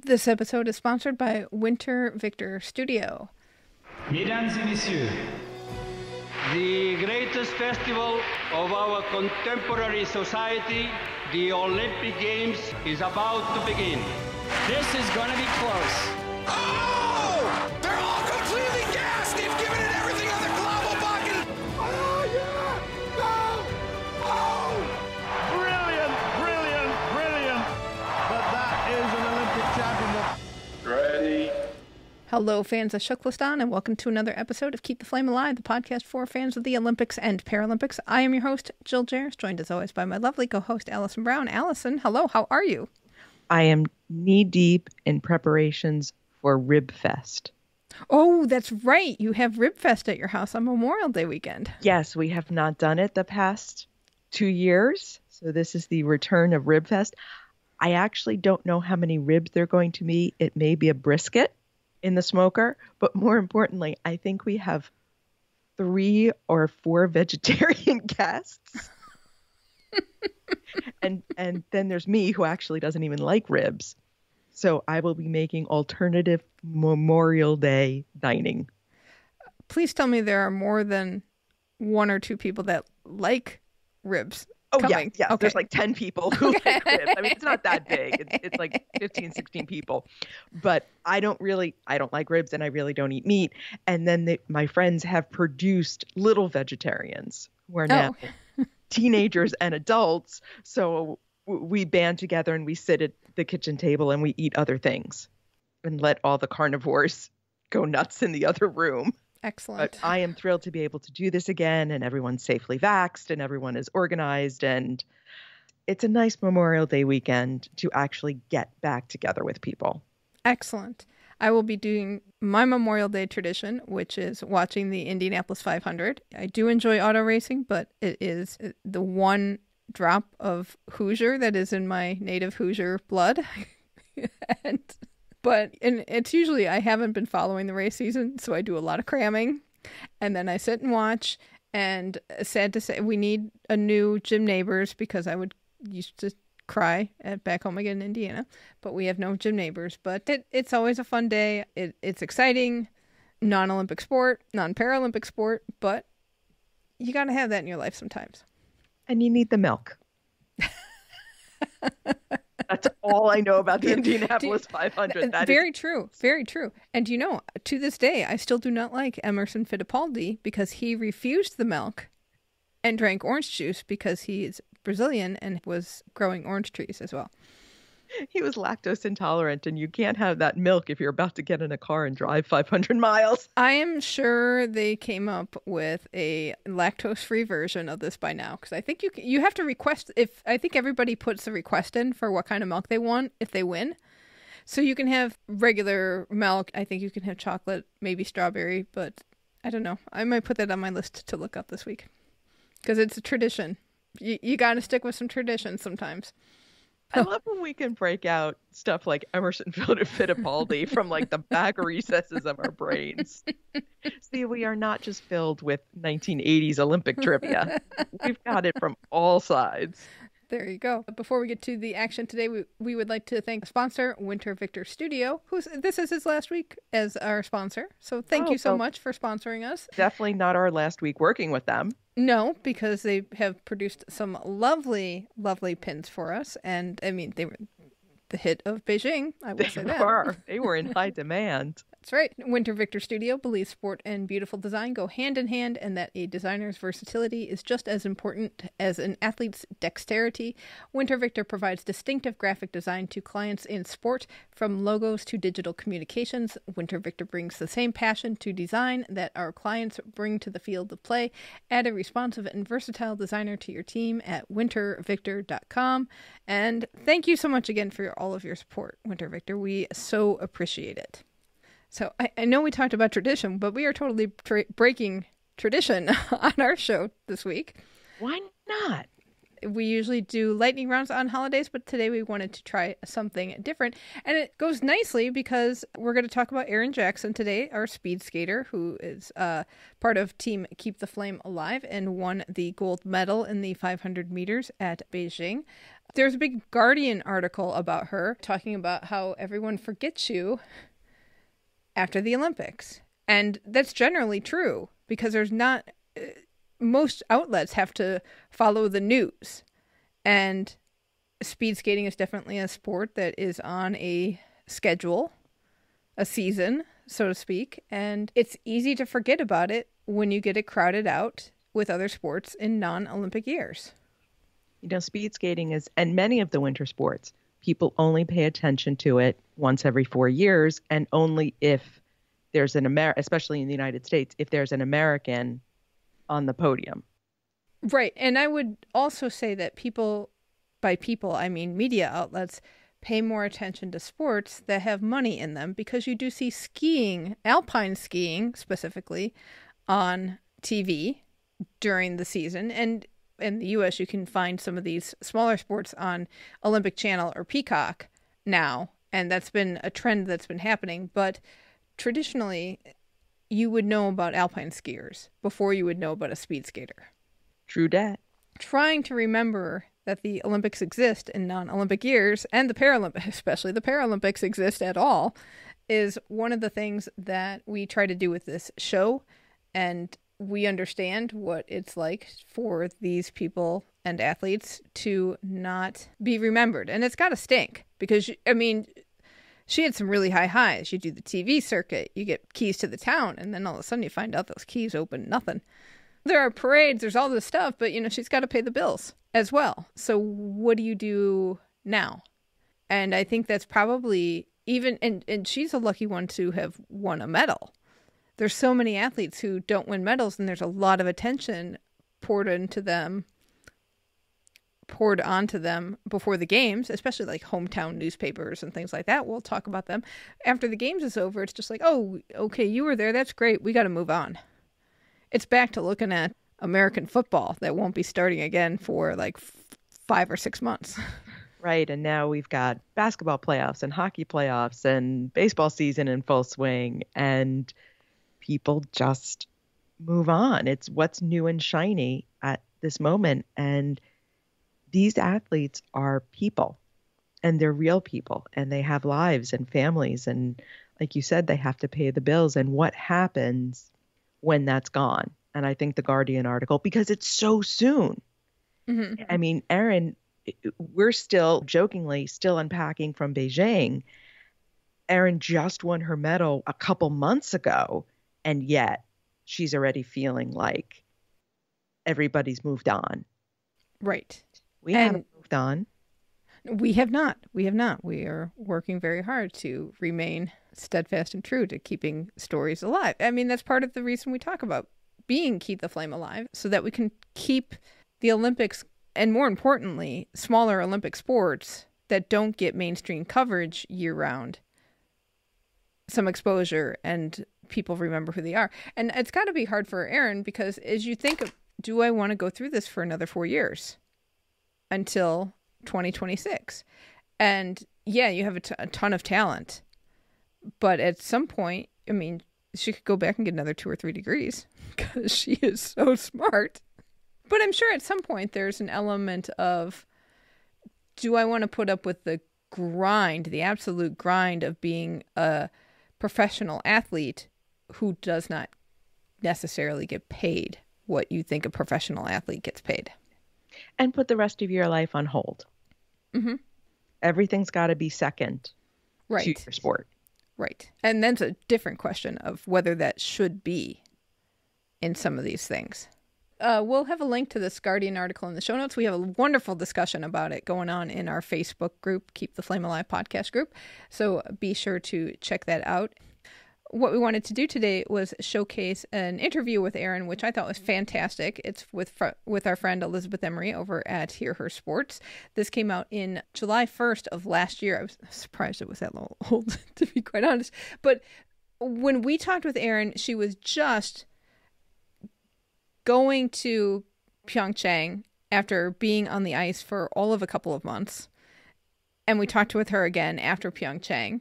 This episode is sponsored by Winter Victor Studio. Mesdames et messieurs, the greatest festival of our contemporary society, the Olympic Games, is about to begin. This is going to be close. Oh! They're all completely gassed! They've given it everything on the global bucket! Oh, yeah! Go! Oh! Brilliant, brilliant, brilliant. But that is an Olympic championship. Ready? Hello, fans of TKFLASTANIs, and welcome to another episode of Keep the Flame Alive, the podcast for fans of the Olympics and Paralympics. I am your host, Jill Jaracz, joined as always by my lovely co-host, Alison Brown. Alison, hello, how are you? I am knee-deep in preparations for Rib Fest. Oh, that's right. You have Rib Fest at your house on Memorial Day weekend. Yes, we have not done it the past 2 years, so this is the return of Rib Fest. I actually don't know how many ribs they're going to be. It may be a brisket in the smoker, but more importantly, I think we have 3 or 4 vegetarian guests. and then there's me, who actually doesn't even like ribs. So I will be making alternative Memorial Day dining. Please tell me there are more than 1 or 2 people that like ribs. Oh, coming. yeah. Okay. There's like 10 people who like ribs. I mean, it's not that big. It's like 15, 16 people. But I don't like ribs, and I really don't eat meat. And then my friends have produced little vegetarians who are now teenagers and adults. So we band together and we sit at the kitchen table and we eat other things and let all the carnivores go nuts in the other room. Excellent. But I am thrilled to be able to do this again, and everyone's safely vaxxed and everyone is organized, and it's a nice Memorial Day weekend to actually get back together with people. Excellent. I will be doing my Memorial Day tradition, which is watching the Indianapolis 500. I do enjoy auto racing, but it is the one drop of Hoosier that is in my native Hoosier blood. But it's usually, I haven't been following the race season, so I do a lot of cramming, and then I sit and watch. And sad to say, we need a new Gym Neighbors, because I would used to cry at back home again in Indiana, but we have no Gym Neighbors. But it's always a fun day. It's exciting, non-Olympic sport, non-Paralympic sport, but you got to have that in your life sometimes. And you need the milk. That's all I know about the Indianapolis 500. Very true. Very true. And to this day, I still do not like Emerson Fittipaldi, because he refused the milk and drank orange juice because he is Brazilian and was growing orange trees as well. He was lactose intolerant, and you can't have that milk if you're about to get in a car and drive 500 miles. I am sure they came up with a lactose-free version of this by now, because I think you have to request. I think everybody puts a request in for what kind of milk they want if they win. So you can have regular milk. I think you can have chocolate, maybe strawberry, but I don't know. I might put that on my list to look up this week, because it's a tradition. You got to stick with some traditions sometimes. I love when we can break out stuff like Emerson Fittipaldi from like the back recesses of our brains. See, we are not just filled with 1980s Olympic trivia. We've got it from all sides. There you go. Before we get to the action today, we would like to thank sponsor Winter Victor Studio, this is his last week as our sponsor. So thank you so much for sponsoring us. Definitely not our last week working with them. No, because they have produced some lovely, lovely pins for us. And I mean, they were the hit of Beijing. I will say that. They were in high demand. That's right. Winter Victor Studio believes sport and beautiful design go hand in hand, and that a designer's versatility is just as important as an athlete's dexterity. Winter Victor provides distinctive graphic design to clients in sport, from logos to digital communications. Winter Victor brings the same passion to design that our clients bring to the field of play. Add a responsive and versatile designer to your team at wintervictor.com. And thank you so much again for all of your support, Winter Victor. We so appreciate it. So I know we talked about tradition, but we are totally breaking tradition on our show this week. Why not? We usually do lightning rounds on holidays, but today we wanted to try something different. And it goes nicely because we're going to talk about Erin Jackson today, our speed skater, who is part of Team Keep the Flame Alive and won the gold medal in the 500 meters at Beijing. There's a big Guardian article about her talking about how everyone forgets you after the Olympics. And that's generally true because there's not, most outlets have to follow the news. And speed skating is definitely a sport that is on a schedule, a season, so to speak. And it's easy to forget about it when you get it crowded out with other sports in non-Olympic years. You know, speed skating is, and many of the winter sports, people only pay attention to it once every 4 years, and only if there's an especially in the United States, if there's an American on the podium. Right. And I would also say that people, by people, I mean media outlets, pay more attention to sports that have money in them because you do see skiing, alpine skiing specifically, on TV during the season. And in the U.S., you can find some of these smaller sports on Olympic Channel or Peacock now. And that's been a trend that's been happening. But traditionally, you would know about alpine skiers before you would know about a speed skater. True dat. Trying to remember that the Olympics exist in non-Olympic years, and the Paralympics, especially the Paralympics, exist at all, is one of the things that we try to do with this show. And we understand what it's like for these people and athletes to not be remembered. And it's got to stink because, I mean, she had some really high highs. You do the TV circuit, you get keys to the town, and then all of a sudden you find out those keys open nothing. There are parades, there's all this stuff, but, you know, she's got to pay the bills as well. So what do you do now? And I think that's probably even, and she's a lucky one to have won a medal. There's so many athletes who don't win medals, and there's a lot of attention poured onto them before the games, especially like hometown newspapers and things like that. We'll talk about them. After the games is over, it's just like, oh, okay, you were there. That's great. We got to move on. It's back to looking at American football that won't be starting again for like 5 or 6 months. Right. And now we've got basketball playoffs and hockey playoffs and baseball season in full swing, and people just move on. It's what's new and shiny at this moment. And these athletes are people, and they're real people, and they have lives and families. And like you said, they have to pay the bills. And what happens when that's gone? And I think the Guardian article, because it's so soon. Mm-hmm. I mean, Erin, we're still jokingly still unpacking from Beijing. Erin just won her medal a couple months ago, and yet she's already feeling like everybody's moved on. Right. We haven't moved on. We have not. We have not. We are working very hard to remain steadfast and true to keeping stories alive. I mean, that's part of the reason we talk about being Keep the Flame Alive, so that we can keep the Olympics, and more importantly, smaller Olympic sports that don't get mainstream coverage year-round, some exposure, and people remember who they are. And it's got to be hard for Erin, because as you think of, do I want to go through this for another 4 years until 2026? And yeah, you have a ton of talent, but at some point, I mean, she could go back and get another 2 or 3 degrees because she is so smart. But I'm sure at some point there's an element of, do I want to put up with the grind, the absolute grind of being a professional athlete who does not necessarily get paid what you think a professional athlete gets paid? And put the rest of your life on hold. Mm-hmm. Everything's got to be second to your sport. Right. And then it's a different question of whether that should be in some of these things. We'll have a link to this Guardian article in the show notes. We have a wonderful discussion about it going on in our Facebook group, Keep the Flame Alive podcast group. So be sure to check that out. What we wanted to do today was showcase an interview with Erin, which I thought was fantastic. It's with our friend Elizabeth Emery over at Hear Her Sports. This came out in July 1st of last year. I was surprised it was that old, to be quite honest. But when we talked with Erin, she was just going to Pyeongchang after being on the ice for all of a couple of months. And we talked with her again after Pyeongchang.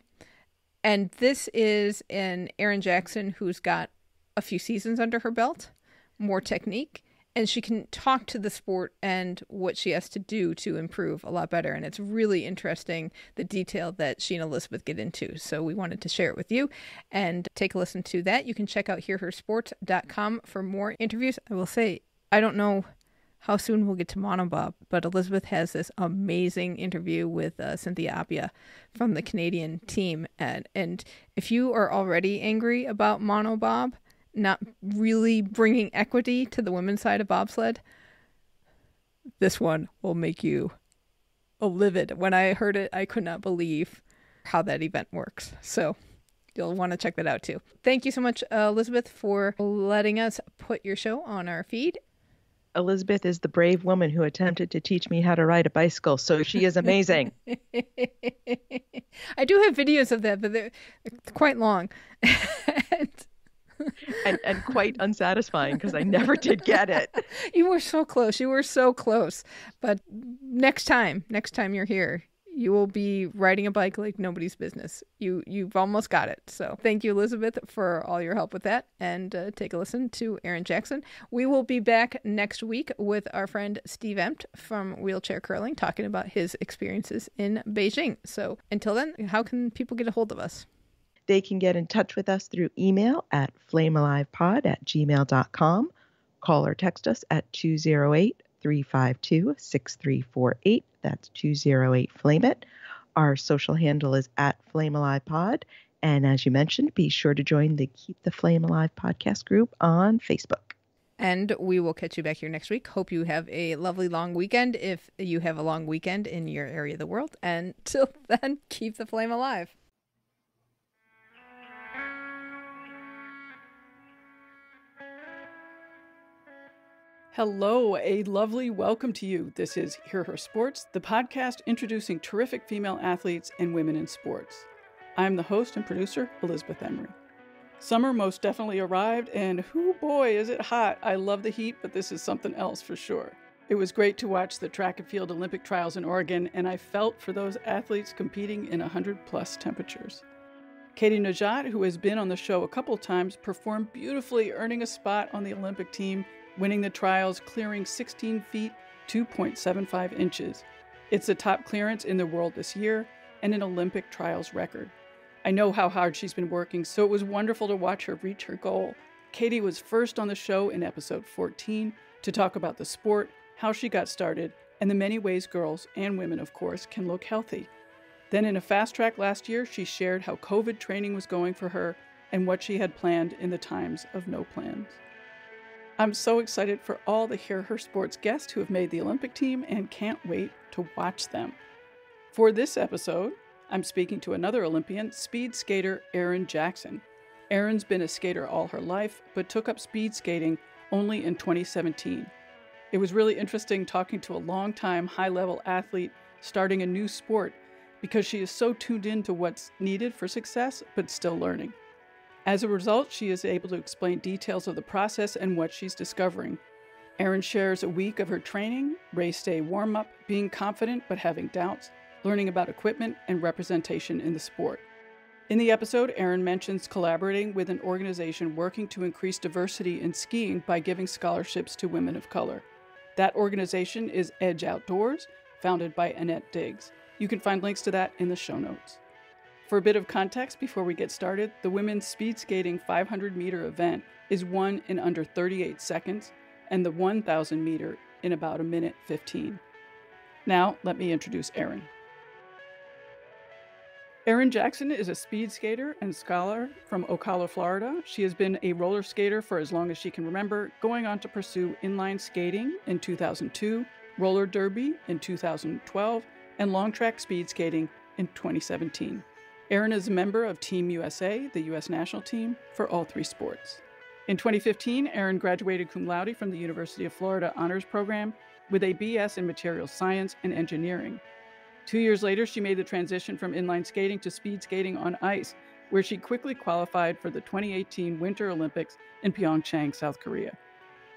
And this is an Erin Jackson who's got a few seasons under her belt, more technique, and she can talk to the sport and what she has to do to improve a lot better. And it's really interesting, the detail that she and Elizabeth get into. So we wanted to share it with you and take a listen to that. You can check out hearhersport.com for more interviews. I will say, I don't know how soon we'll get to monobob, but Elizabeth has this amazing interview with Cynthia Appia from the Canadian team. And if you are already angry about monobob not really bringing equity to the women's side of bobsled, this one will make you livid. When I heard it, I could not believe how that event works. So you'll want to check that out too. Thank you so much, Elizabeth, for letting us put your show on our feed. Elizabeth is the brave woman who attempted to teach me how to ride a bicycle, so she is amazing. I do have videos of that, but they're quite long. and quite unsatisfying because I never did get it. You were so close. You were so close. But next time you're here, you will be riding a bike like nobody's business. You've almost got it. So thank you, Elizabeth, for all your help with that. And take a listen to Erin Jackson. We will be back next week with our friend Steve Empt from Wheelchair Curling, talking about his experiences in Beijing. So until then, how can people get a hold of us? They can get in touch with us through email at flamealivepod@gmail.com. Call or text us at 208-352-6348. That's 208-FLAME-IT. Our social handle is at flamealivepod. And as you mentioned, be sure to join the Keep the Flame Alive podcast group on Facebook. And we will catch you back here next week. Hope you have a lovely long weekend if you have a long weekend in your area of the world. And till then, keep the flame alive. Hello, a lovely welcome to you. This is Hear Her Sports, the podcast introducing terrific female athletes and women in sports. I'm the host and producer, Elizabeth Emery. Summer most definitely arrived, and whoo boy, is it hot. I love the heat, but this is something else for sure. It was great to watch the track and field Olympic trials in Oregon, and I felt for those athletes competing in 100-plus temperatures. Katie Najat, who has been on the show a couple times, performed beautifully, earning a spot on the Olympic team, winning the trials, clearing 16 feet, 2.75 inches. It's the top clearance in the world this year and an Olympic trials record. I know how hard she's been working, so it was wonderful to watch her reach her goal. Katie was first on the show in episode 14 to talk about the sport, how she got started, and the many ways girls, and women of course, can look healthy. Then in a fast track last year, she shared how COVID training was going for her and what she had planned in the times of no plans. I'm so excited for all the Hear Her Sports guests who have made the Olympic team and can't wait to watch them. For this episode, I'm speaking to another Olympian, speed skater Erin Jackson. Erin's been a skater all her life, but took up speed skating only in 2017. It was really interesting talking to a longtime high-level athlete starting a new sport because she is so tuned in to what's needed for success, but still learning. As a result, she is able to explain details of the process and what she's discovering. Erin shares a week of her training, race day warm-up, being confident but having doubts, learning about equipment and representation in the sport. In the episode, Erin mentions collaborating with an organization working to increase diversity in skiing by giving scholarships to women of color. That organization is Edge Outdoors, founded by Annette Diggs. You can find links to that in the show notes. For a bit of context before we get started, the women's speed skating 500-meter event is won in under 38 seconds, and the 1,000-meter in about 1:15. Now, let me introduce Erin. Erin Jackson is a speed skater and scholar from Ocala, Florida. She has been a roller skater for as long as she can remember, going on to pursue inline skating in 2002, roller derby in 2012, and long track speed skating in 2017. Erin is a member of Team USA, the U.S. national team, for all three sports. In 2015, Erin graduated cum laude from the University of Florida Honors Program with a BS in Materials Science and Engineering. 2 years later, she made the transition from inline skating to speed skating on ice, where she quickly qualified for the 2018 Winter Olympics in Pyeongchang, South Korea.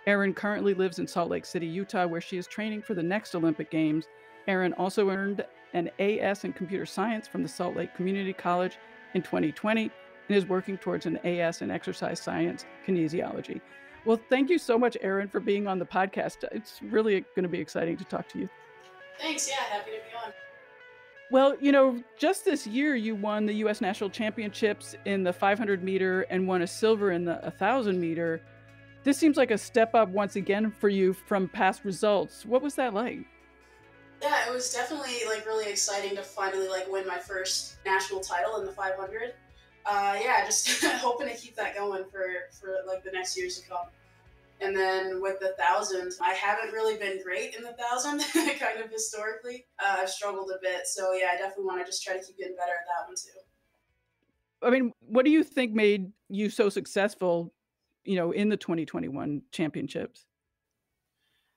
Erin currently lives in Salt Lake City, Utah, where she is training for the next Olympic Games. Erin also earned an AS in computer science from the Salt Lake Community College in 2020 and is working towards an AS in exercise science kinesiology. Well, thank you so much, Erin, for being on the podcast. It's really going to be exciting to talk to you. Thanks. Yeah, happy to be on. Well, just this year you won the U.S. National Championships in the 500 meter and won a silver in the 1,000 meter. This seems like a step up once again for you from past results. What was that like? Yeah, it was definitely really exciting to finally win my first national title in the 500. Yeah, just hoping to keep that going for the next years to come. And then with the 1,000, I haven't really been great in the 1,000, kind of historically. I've struggled a bit. So yeah, I definitely want to just try to keep getting better at that one too. I mean, what do you think made you so successful, in the 2021 championships?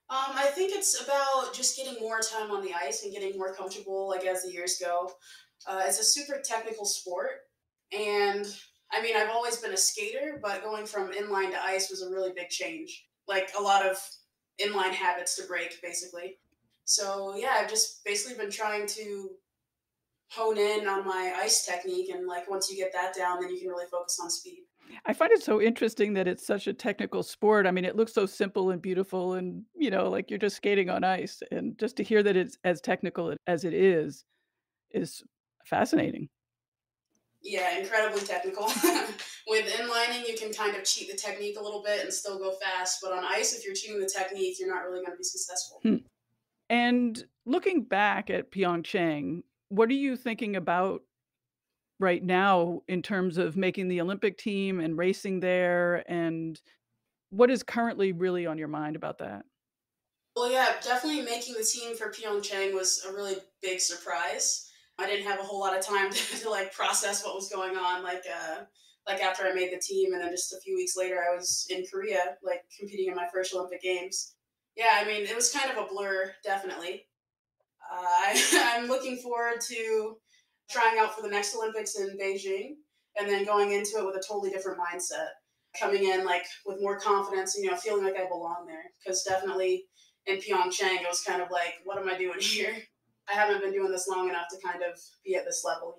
I think it's about just getting more time on the ice and getting more comfortable, as the years go. It's a super technical sport. And I mean, I've always been a skater, but going from inline to ice was a really big change. A lot of inline habits to break, basically. So yeah, I've just basically been trying to hone in on my ice technique. And once you get that down, then you can really focus on speed. I find it so interesting that it's such a technical sport. I mean, it looks so simple and beautiful and, like you're just skating on ice. And just to hear that it's as technical as it is fascinating. Yeah, incredibly technical. With inlining, you can kind of cheat the technique a little bit and still go fast. But on ice, if you're cheating the technique, you're not really going to be successful. And looking back at Pyeongchang, what are you thinking about right now in terms of making the Olympic team and racing there? And what is currently really on your mind about that? Well, yeah, definitely making the team for Pyeongchang was a really big surprise. I didn't have a whole lot of time to process what was going on. After I made the team, and then just a few weeks later, I was in Korea, competing in my first Olympic Games. Yeah, I mean, it was kind of a blur, definitely. I'm looking forward to trying out for the next Olympics in Beijing, and then going into it with a totally different mindset. Coming in with more confidence, feeling like I belong there. Because definitely in Pyeongchang, it was kind of what am I doing here? I haven't been doing this long enough to kind of be at this level,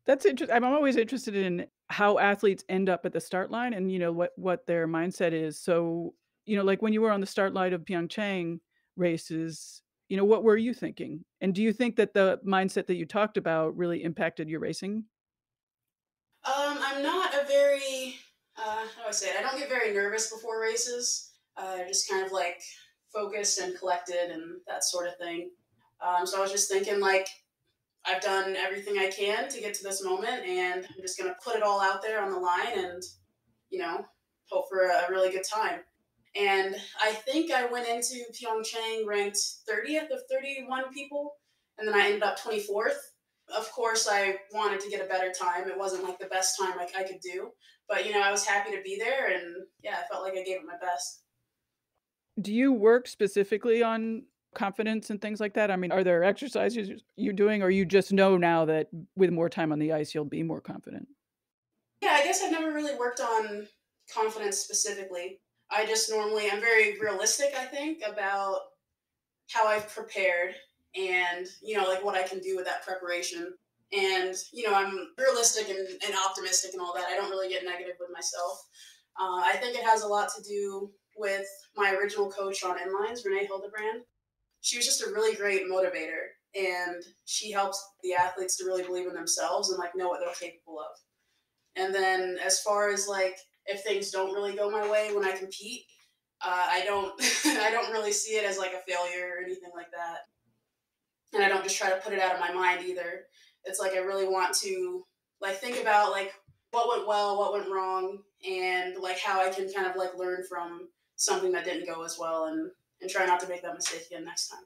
That's interesting. I'm always interested in how athletes end up at the start line and, what their mindset is. So, when you were on the start line of Pyeongchang races, what were you thinking? And do you think that the mindset that you talked about really impacted your racing? I'm not a very, how do I say it? I don't get very nervous before races. Just kind of focused and collected and that sort of thing. So I was just thinking I've done everything I can to get to this moment, and I'm just going to put it all out there on the line and, hope for a really good time. And I think I went into Pyeongchang ranked 30th of 31 people, and then I ended up 24th. Of course, I wanted to get a better time. It wasn't the best time I could do, but, I was happy to be there, and yeah, I felt like I gave it my best. Do you work specifically on confidence and things like that? I mean, are there exercises you're doing, or you just know now that with more time on the ice, you'll be more confident? Yeah, I guess I've never really worked on confidence specifically. I just I'm very realistic, I think, about how I've prepared and, what I can do with that preparation. And, I'm realistic and optimistic and all that. I don't really get negative with myself. I think it has a lot to do with my original coach on Inlines, Renee Hildebrand. She was just a really great motivator, and she helps the athletes to really believe in themselves and know what they're capable of. And then as far as if things don't really go my way when I compete, I don't I don't really see it as a failure or anything like that. And I don't just try to put it out of my mind either. It's I really want to think about what went well, what went wrong, and how I can kind of learn from something that didn't go as well, and try not to make that mistake again next time.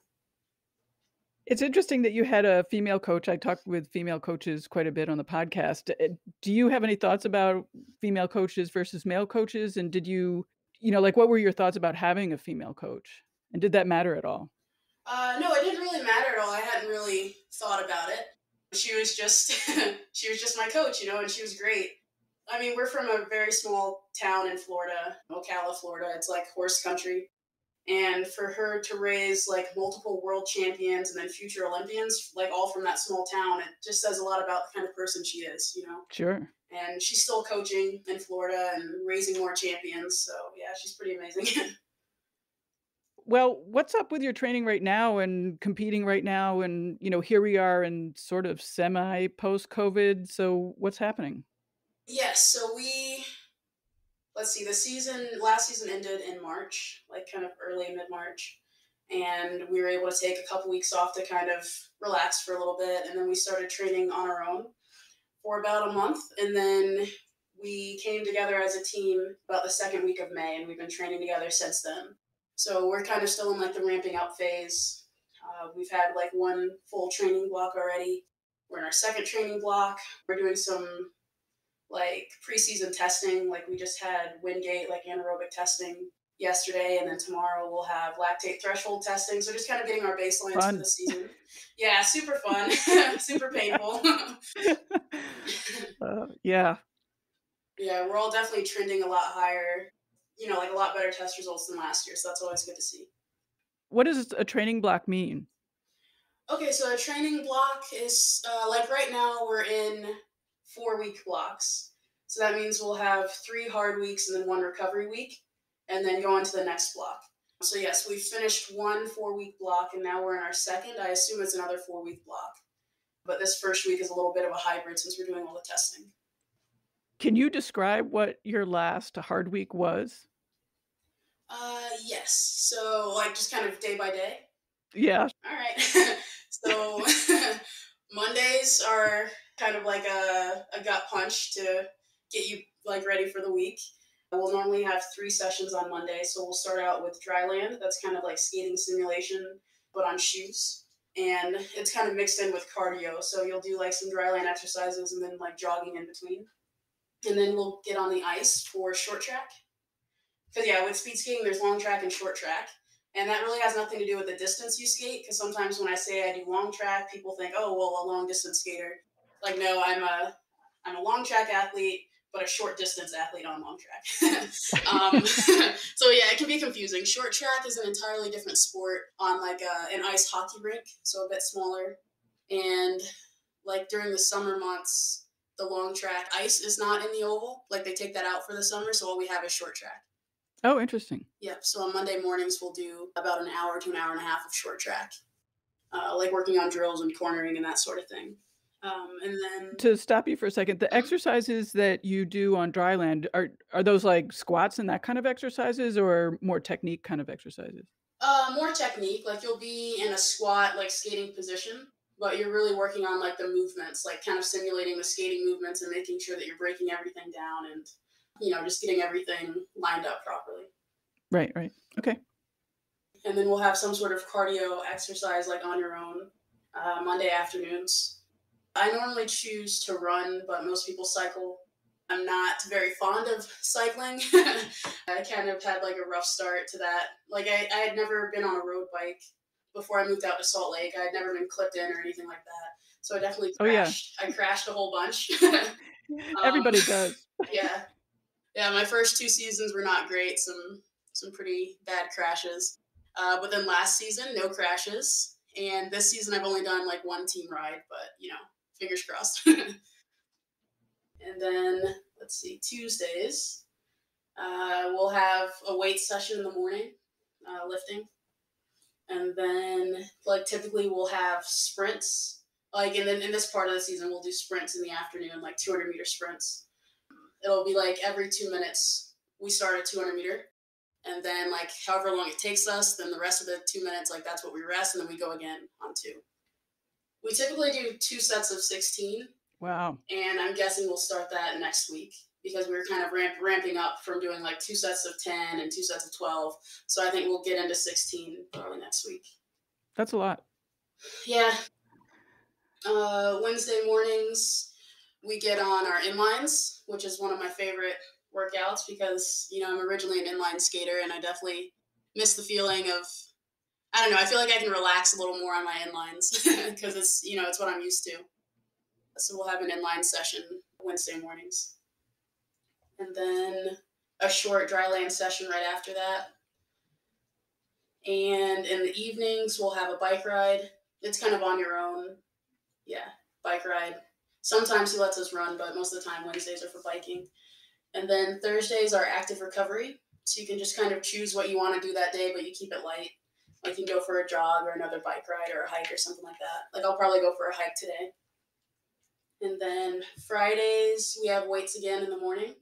It's interesting that you had a female coach. I talked with female coaches quite a bit on the podcast. Do you have any thoughts about female coaches versus male coaches? And did you, what were your thoughts about having a female coach? And did that matter at all? No, it didn't really matter at all. I hadn't really thought about it. She was just, she was just my coach, and she was great. I mean, we're from a very small town in Florida, Ocala, Florida. It's horse country. And for her to raise multiple world champions and then future Olympians, all from that small town, it just says a lot about the kind of person she is, Sure. And she's still coaching in Florida and raising more champions. So yeah, she's pretty amazing. Well, what's up with your training right now and competing right now? And, here we are in sort of semi post-COVID. So what's happening? Yes. So let's see, last season ended in March, like kind of early mid-March. And we were able to take a couple weeks off to kind of relax for a little bit. And then we started training on our own for about a month. And then we came together as a team about the second week of May, and we've been training together since then. So we're kind of still in like the ramping up phase. We've had like one full training block already. We're in our second training block. We're doing some like preseason testing. Like we just had Wingate, like anaerobic testing yesterday, and then tomorrow we'll have lactate threshold testing. So just kind of getting our baselines for the season. Yeah, super fun, super painful. Yeah. Yeah, we're all definitely trending a lot higher, like a lot better test results than last year. So that's always good to see. What does a training block mean? Okay, so a training block is like right now we're in 4-week blocks. So that means we'll have 3 hard weeks and then 1 recovery week, and then go into the next block. So yes, we finished 1 4-week block, and now we're in our second. I assume it's another 4-week block. But this first week is a little bit of a hybrid since we're doing all the testing. Can you describe what your last hard week was? Yes. So like just kind of day by day? Yeah. All right. So Mondays are kind of like a gut punch to get you like ready for the week. We'll normally have 3 sessions on Monday. So we'll start out with dry land. That's kind of like skating simulation, but on shoes. And it's kind of mixed in with cardio. So you'll do like some dry land exercises and then like jogging in between. And then we'll get on the ice for short track. Because yeah, with speed skating, there's long track and short track. And that really has nothing to do with the distance you skate. Because sometimes when I say I do long track, people think, oh, well, a long distance skater. Like, no, I'm a long track athlete, but a short distance athlete on long track. So yeah, it can be confusing. Short track is an entirely different sport on like an ice hockey rink, so a bit smaller. And like during the summer months, the long track ice is not in the oval. Like they take that out for the summer, so all we have is short track. Oh, interesting. Yep. So on Monday mornings, we'll do about an hour to an hour and a half of short track, like working on drills and cornering and that sort of thing. And then to stop you for a second, the exercises that you do on dry land, are those like squats and that kind of exercises, or more technique kind of exercises? More technique. Like you'll be in a squat, like skating position, but you're really working on like the movements, like kind of simulating the skating movements and making sure that you're breaking everything down and, just getting everything lined up properly. Right. Okay. And then we'll have some sort of cardio exercise like on your own Monday afternoons. I normally choose to run, but most people cycle. I'm not very fond of cycling. I kind of had like a rough start to that. Like I had never been on a road bike before I moved out to Salt Lake. I had never been clipped in or anything like that. So I definitely crashed. Oh, yeah. I crashed a whole bunch. Everybody does. Yeah. Yeah, my first 2 seasons were not great. Some pretty bad crashes. But then last season, no crashes. And this season I've only done like 1 team ride, but fingers crossed. And then, let's see, Tuesdays, we'll have a weight session in the morning, lifting. And then, like, typically we'll have sprints. Like, and then in this part of the season, we'll do sprints in the afternoon, like 200-meter sprints. It'll be like every 2 minutes, we start at 200 meter. And then, like, however long it takes us, then the rest of the 2 minutes, like, that's what we rest, and then we go again on 2. We typically do 2 sets of 16. Wow. And I'm guessing we'll start that next week because we're kind of ramping up from doing like 2 sets of 10 and 2 sets of 12. So I think we'll get into 16 probably next week. That's a lot. Yeah. Wednesday mornings, we get on our inlines, which is one of my favorite workouts because, I'm originally an inline skater and I definitely miss the feeling of, I don't know, I feel like I can relax a little more on my inlines because it's, it's what I'm used to. So we'll have an inline session Wednesday mornings. And then a short dry land session right after that. And in the evenings, we'll have a bike ride. It's kind of on your own. Yeah, bike ride. Sometimes he lets us run, but most of the time Wednesdays are for biking. And then Thursdays are active recovery. So you can just kind of choose what you want to do that day, but you keep it light. Like you can go for a jog or another bike ride or a hike or something like that. Like I'll probably go for a hike today. And then Fridays, we have weights again in the morning.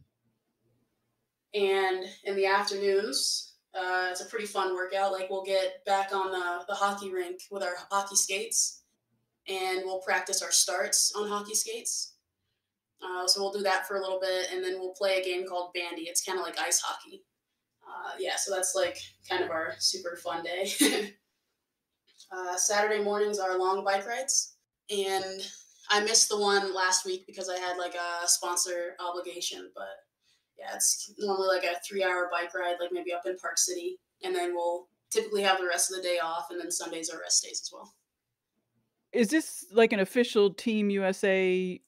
And in the afternoons, it's a pretty fun workout. Like we'll get back on the hockey rink with our hockey skates, and we'll practice our starts on hockey skates. So we'll do that for a little bit, and then we'll play a game called bandy. It's kind of like ice hockey. So that's like kind of our super fun day. Saturday mornings are long bike rides, and I missed the one last week because I had like a sponsor obligation, but yeah, it's normally like a 3-hour bike ride, like maybe up in Park City, and then we'll typically have the rest of the day off, and then Sundays are rest days as well. Is this like an official Team USA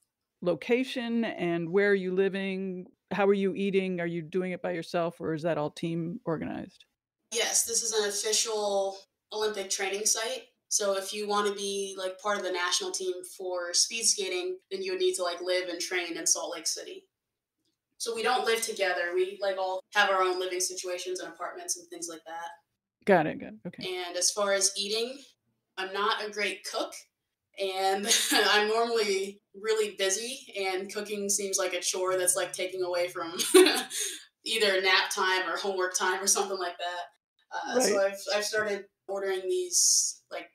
location, and where are you living? How are you eating? Are you doing it by yourself, or is that all team organized? Yes, this is an official Olympic training site. So if you want to be like part of the national team for speed skating, then you would need to like live and train in Salt Lake City. So we don't live together. We like all have our own living situations and apartments and things like that. Got it. Okay. And as far as eating, I'm not a great cook, and I'm normally really busy, and cooking seems like a chore that's like taking away from either nap time or homework time or something like that. Right. So I've started ordering these like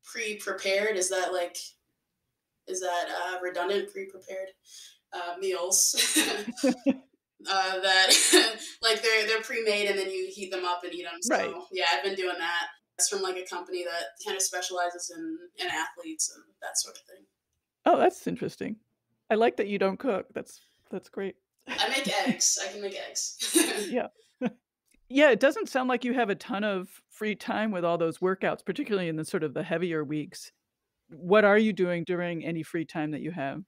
pre-prepared. Is that redundant? Pre-prepared meals that like they're pre-made and then you heat them up and eat them. So Right. yeah, I've been doing that. It's from like a company that kind of specializes in athletes and that sort of thing. Oh, that's interesting. I like that you don't cook. That's great. I make eggs. I can make eggs. Yeah. Yeah, it doesn't sound like you have a ton of free time with all those workouts, particularly in the sort of the heavier weeks. What are you doing during any free time that you have?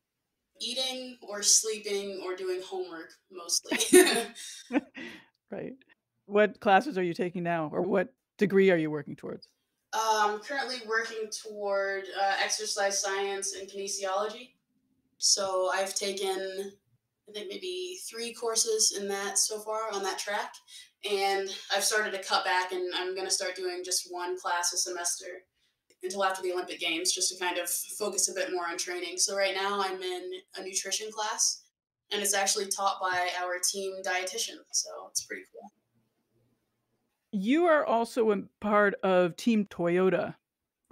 Eating or sleeping or doing homework mostly. Right. What classes are you taking now, or what degree are you working towards? I'm currently working toward exercise science and kinesiology. So I've taken, I think, maybe 3 courses in that so far on that track. And I've started to cut back, and I'm going to start doing just 1 class a semester until after the Olympic Games, just to kind of focus a bit more on training. So right now I'm in a nutrition class, and it's actually taught by our team dietitian. So it's pretty cool. You are also a part of Team Toyota.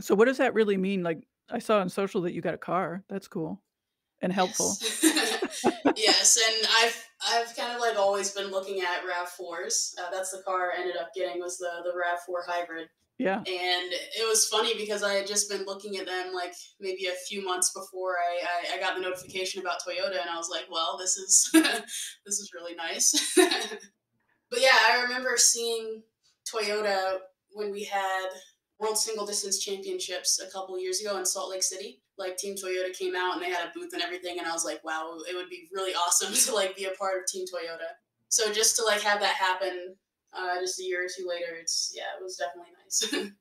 So what does that really mean? Like, I saw on social that you got a car. That's cool and helpful. Yes, yes, and I've kind of like always been looking at RAV4s. That's the car I ended up getting, was the RAV4 hybrid. Yeah. And it was funny because I had just been looking at them like maybe a few months before I got the notification about Toyota, and I was like, well, this is this is really nice. But yeah, I remember seeing Toyota when we had World Single Distance Championships a couple years ago in Salt Lake City. Like Team Toyota came out and they had a booth and everything, and I was like, wow, it would be really awesome to like be a part of Team Toyota. So just to like have that happen just a year or 2 later, it was definitely nice.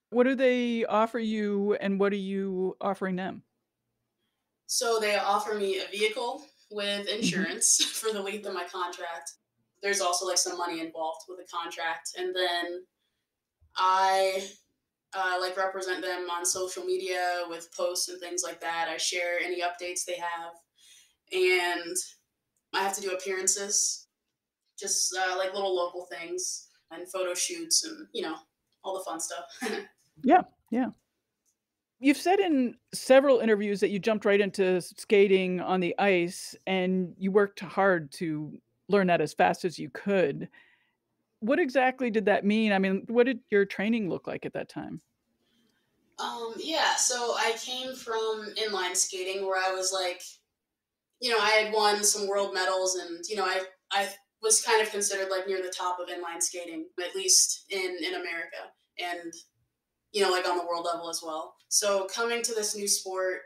What do they offer you, and what are you offering them? So they offer me a vehicle with insurance for the length of my contract. There's also like some money involved with the contract, and then I like represent them on social media with posts and things like that. I share any updates they have, and I have to do appearances, just like little local things and photo shoots and, all the fun stuff. Yeah. You've said in several interviews that you jumped right into skating on the ice, and you worked hard to learn that as fast as you could. What exactly did that mean? I mean, what did your training look like at that time? So I came from inline skating, where I was like, I had won some world medals, and, I was kind of considered like near the top of inline skating, at least in America, and, like on the world level as well. So coming to this new sport,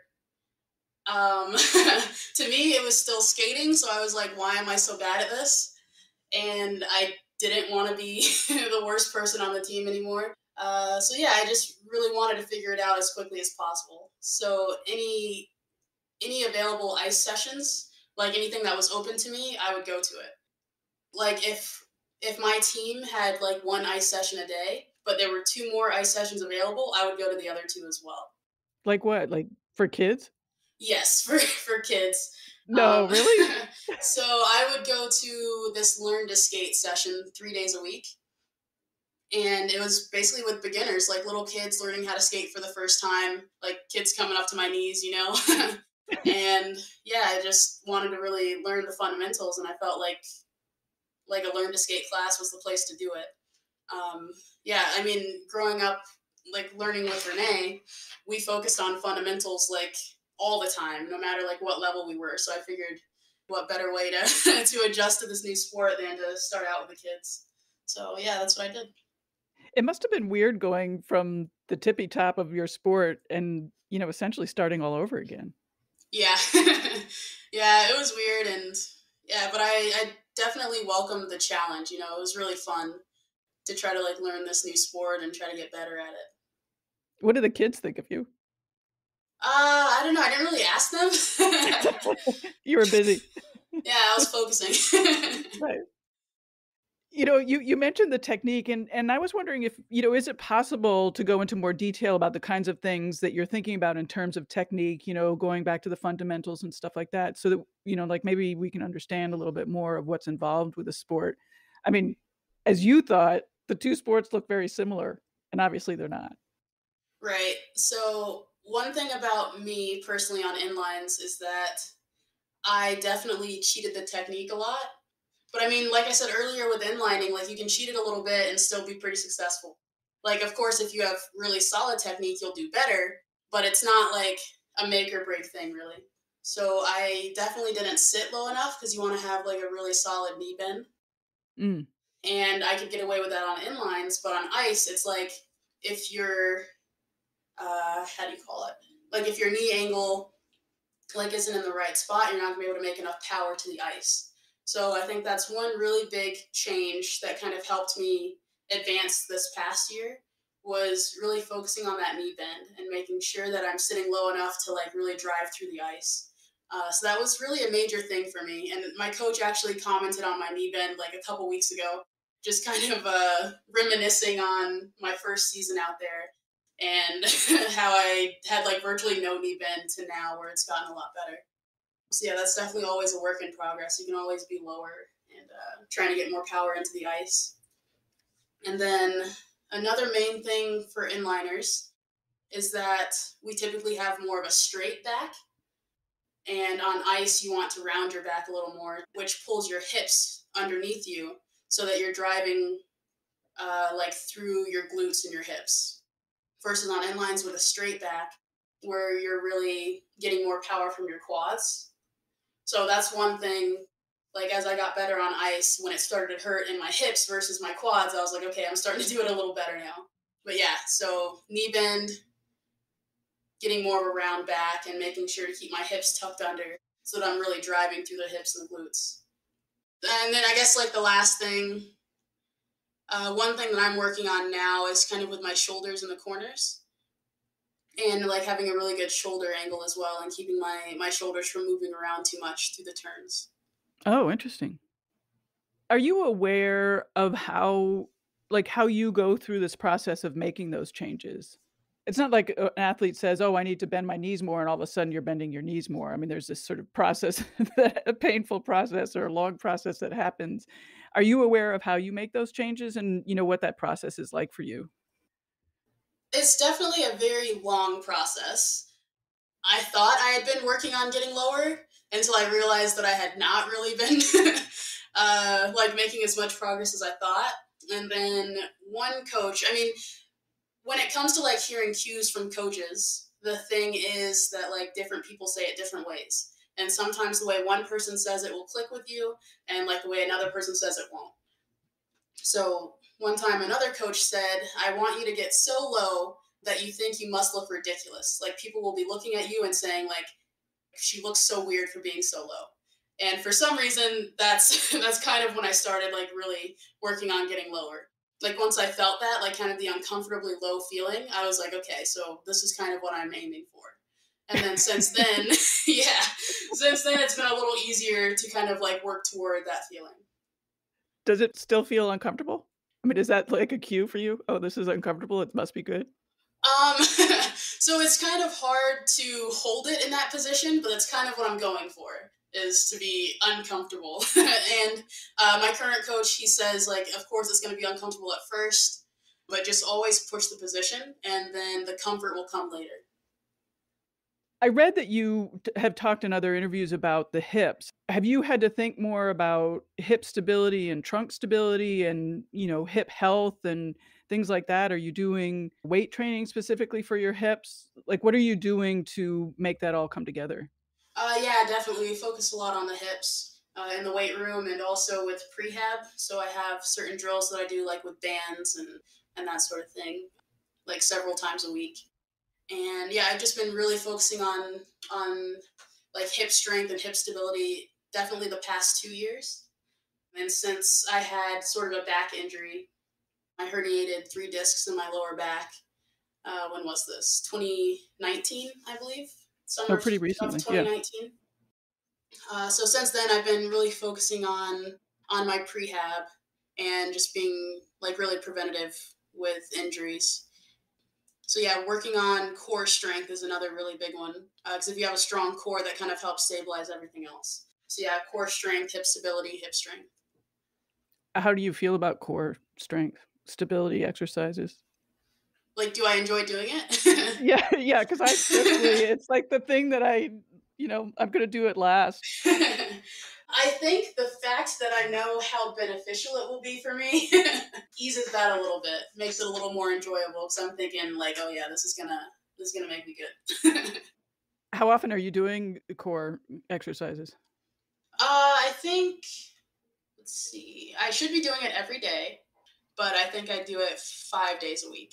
to me, it was still skating. So I was like, why am I so bad at this? And I didn't want to be the worst person on the team anymore. I just really wanted to figure it out as quickly as possible. So any available ice sessions, like anything that was open to me, I would go to it. Like if my team had like one ice session a day, but there were 2 more ice sessions available, I would go to the other 2 as well. Like what? Like for kids? Yes, for kids. No, really? So I would go to this learn to skate session 3 days a week. And it was basically with beginners, like little kids learning how to skate for the first time, like kids coming up to my knees, you know? And yeah, I just wanted to really learn the fundamentals, and I felt like a learn to skate class was the place to do it. Yeah, I mean, growing up, like learning with Renee, we focused on fundamentals like all the time, no matter like what level we were. So I figured what better way to to adjust to this new sport than to start out with the kids. So yeah, that's what I did. It must have been weird going from the tippy top of your sport and, essentially starting all over again. Yeah. Yeah, it was weird, and yeah, but I definitely welcomed the challenge. It was really fun to try to like learn this new sport and try to get better at it. What do the kids think of you? I don't know. I didn't really ask them. You were busy. Yeah, I was focusing. Right. You mentioned the technique, and I was wondering if, is it possible to go into more detail about the kinds of things that you're thinking about in terms of technique, going back to the fundamentals and stuff like that, so that, like maybe we can understand a little bit more of what's involved with the sport. I mean, as you thought, the 2 sports look very similar, and obviously they're not. Right. So one thing about me personally on inlines is that I definitely cheated the technique a lot. But I mean, like I said earlier with inlining, like you can cheat it a little bit and still be pretty successful. Like, of course, if you have really solid technique, you'll do better, but it's not like a make or break thing, really. So I definitely didn't sit low enough because you want to have like a really solid knee bend. Mm. And I could get away with that on inlines, but on ice, it's like if you're, how do you call it? Like if your knee angle like isn't in the right spot, you're not gonna be able to make enough power to the ice. So I think that's one really big change that kind of helped me advance this past year, was really focusing on that knee bend and making sure that I'm sitting low enough to like really drive through the ice. So that was really a major thing for me. And my coach actually commented on my knee bend like a couple weeks ago, just kind of reminiscing on my first season out there and how I had like virtually no knee bend to now where it's gotten a lot better. So yeah, that's definitely always a work in progress. You can always be lower and trying to get more power into the ice. And then another main thing for inliners is that we typically have more of a straight back. And on ice, you want to round your back a little more, which pulls your hips underneath you so that you're driving like through your glutes and your hips. Versus on inlines with a straight back, where you're really getting more power from your quads. So that's one thing, like as I got better on ice, when it started to hurt in my hips versus my quads, I was like, okay, I'm starting to do it a little better now. But yeah, so knee bend, getting more of a round back and making sure to keep my hips tucked under so that I'm really driving through the hips and the glutes. And then I guess like the last thing, one thing that I'm working on now is kind of with my shoulders in the corners. And like having a really good shoulder angle as well and keeping my shoulders from moving around too much through the turns. Oh, interesting. Are you aware of how you go through this process of making those changes? It's not like an athlete says, oh, I need to bend my knees more, and all of a sudden you're bending your knees more. I mean, there's this sort of process, a painful process or a long process that happens. Are you aware of how you make those changes and, what that process is like for you? It's definitely a very long process. I thought I had been working on getting lower until I realized that I had not really been like making as much progress as I thought. And then one coach, I mean, when it comes to like hearing cues from coaches, the thing is that like different people say it different ways. And sometimes the way one person says it will click with you, and like the way another person says it won't. So one time another coach said, I want you to get so low that you think you must look ridiculous. Like people will be looking at you and saying like, she looks so weird for being so low. And for some reason, that's kind of when I started like really working on getting lower. Like once I felt that, like kind of the uncomfortably low feeling, I was like, okay, so this is kind of what I'm aiming for. And then since then, yeah, since then, it's been a little easier to kind of like work toward that feeling. Does it still feel uncomfortable? I mean, is that like a cue for you? Oh, this is uncomfortable. It must be good. So it's kind of hard to hold it in that position, but that's kind of what I'm going for, is to be uncomfortable. And my current coach, he says, like, of course it's going to be uncomfortable at first, but just always push the position, and then the comfort will come later. I read that you have talked in other interviews about the hips. Have you had to think more about hip stability and trunk stability and, hip health and things like that? Are you doing weight training specifically for your hips? Like, what are you doing to make that all come together? Yeah, definitely. We focus a lot on the hips in the weight room and also with prehab. So I have certain drills that I do like with bands and that sort of thing, like several times a week. And yeah, I've just been really focusing on like hip strength and hip stability definitely the past 2 years. And since I had sort of a back injury, I herniated 3 discs in my lower back. When was this? 2019, I believe. Summer pretty recently, of 2019. Yeah. So since then, I've been really focusing on my prehab and just being like really preventative with injuries. So yeah, working on core strength is another really big one. Because if you have a strong core, that kind of helps stabilize everything else. So yeah, core strength, hip stability, hip strength. How do you feel about core strength, stability exercises? Like, do I enjoy doing it? Yeah, because it's like the thing that I'm going to do it last. I think the fact that I know how beneficial it will be for me eases that a little bit, makes it a little more enjoyable. Because I'm thinking like, oh yeah, this is gonna make me good. How often are you doing core exercises? I think, let's see, I should be doing it every day, but I think I do it 5 days a week.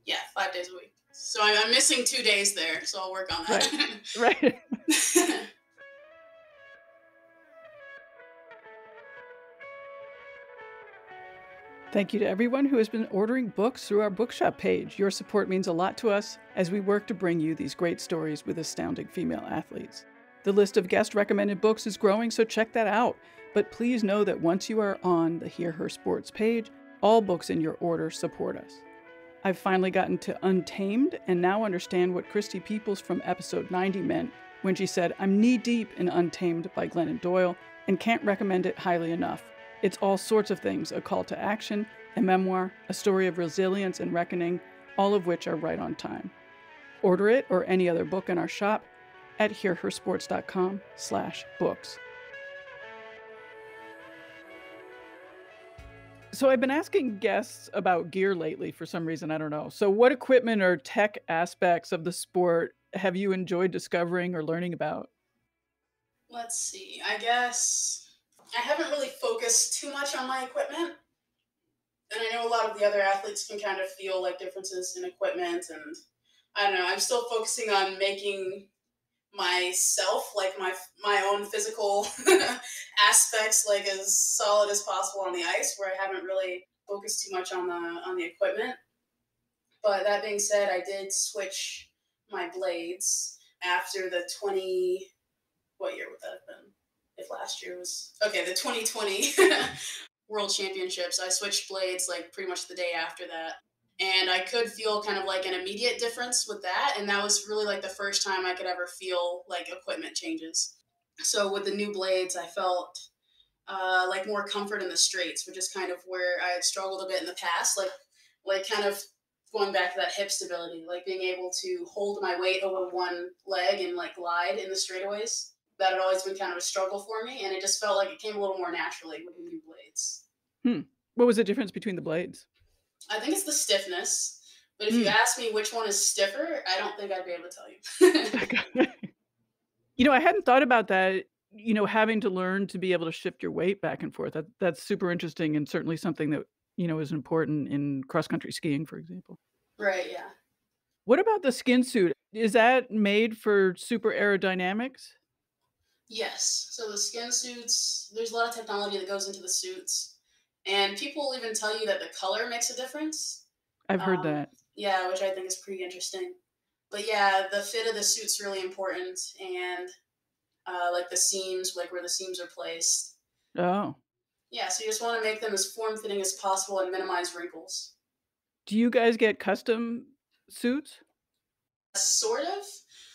Yeah, 5 days a week. So I'm missing 2 days there, so I'll work on that. Right. Thank you to everyone who has been ordering books through our bookshop page. Your support means a lot to us as we work to bring you these great stories with astounding female athletes. The list of guest recommended books is growing, so check that out. But please know that once you are on the Hear Her Sports page, all books in your order support us. I've finally gotten to Untamed and now understand what Christy Peoples from episode 90 meant when she said, "I'm knee-deep in Untamed" by Glennon Doyle and can't recommend it highly enough. It's all sorts of things, a call to action, a memoir, a story of resilience and reckoning, all of which are right on time. Order it or any other book in our shop at hearhersports.com/books. So I've been asking guests about gear lately for some reason, I don't know. So what equipment or tech aspects of the sport have you enjoyed discovering or learning about? Let's see, I guess I haven't really focused too much on my equipment. And I know a lot of the other athletes can kind of feel like differences in equipment, and I don't know, I'm still focusing on making myself, like my own physical aspects, like as solid as possible on the ice, where I haven't really focused too much on the equipment. But that being said, I did switch my blades after the what year would that have been? If last year was okay, the 2020 World Championships, I switched blades like pretty much the day after that. And I could feel kind of like an immediate difference with that. And that was really like the first time I could ever feel like equipment changes. So with the new blades, I felt like more comfort in the straights, which is kind of where I had struggled a bit in the past. Like kind of going back to that hip stability, like being able to hold my weight over one leg and like glide in the straightaways. That had always been kind of a struggle for me. And it just felt like it came a little more naturally with the new blades. What was the difference between the blades? I think it's the stiffness, but if you ask me which one is stiffer, I don't think I'd be able to tell you. I hadn't thought about that, having to learn to be able to shift your weight back and forth. That's super interesting and certainly something that, is important in cross-country skiing, for example. Right, yeah. What about the skin suit? Is that made for super aerodynamics? Yes. So the skin suits, there's a lot of technology that goes into the suits. And people will even tell you that the color makes a difference. I've heard that. Yeah, which I think is pretty interesting. But yeah, the fit of the suit's really important. And like the seams, like where the seams are placed. Oh. Yeah, so you just want to make them as form-fitting as possible and minimize wrinkles. Do you guys get custom suits? Sort of.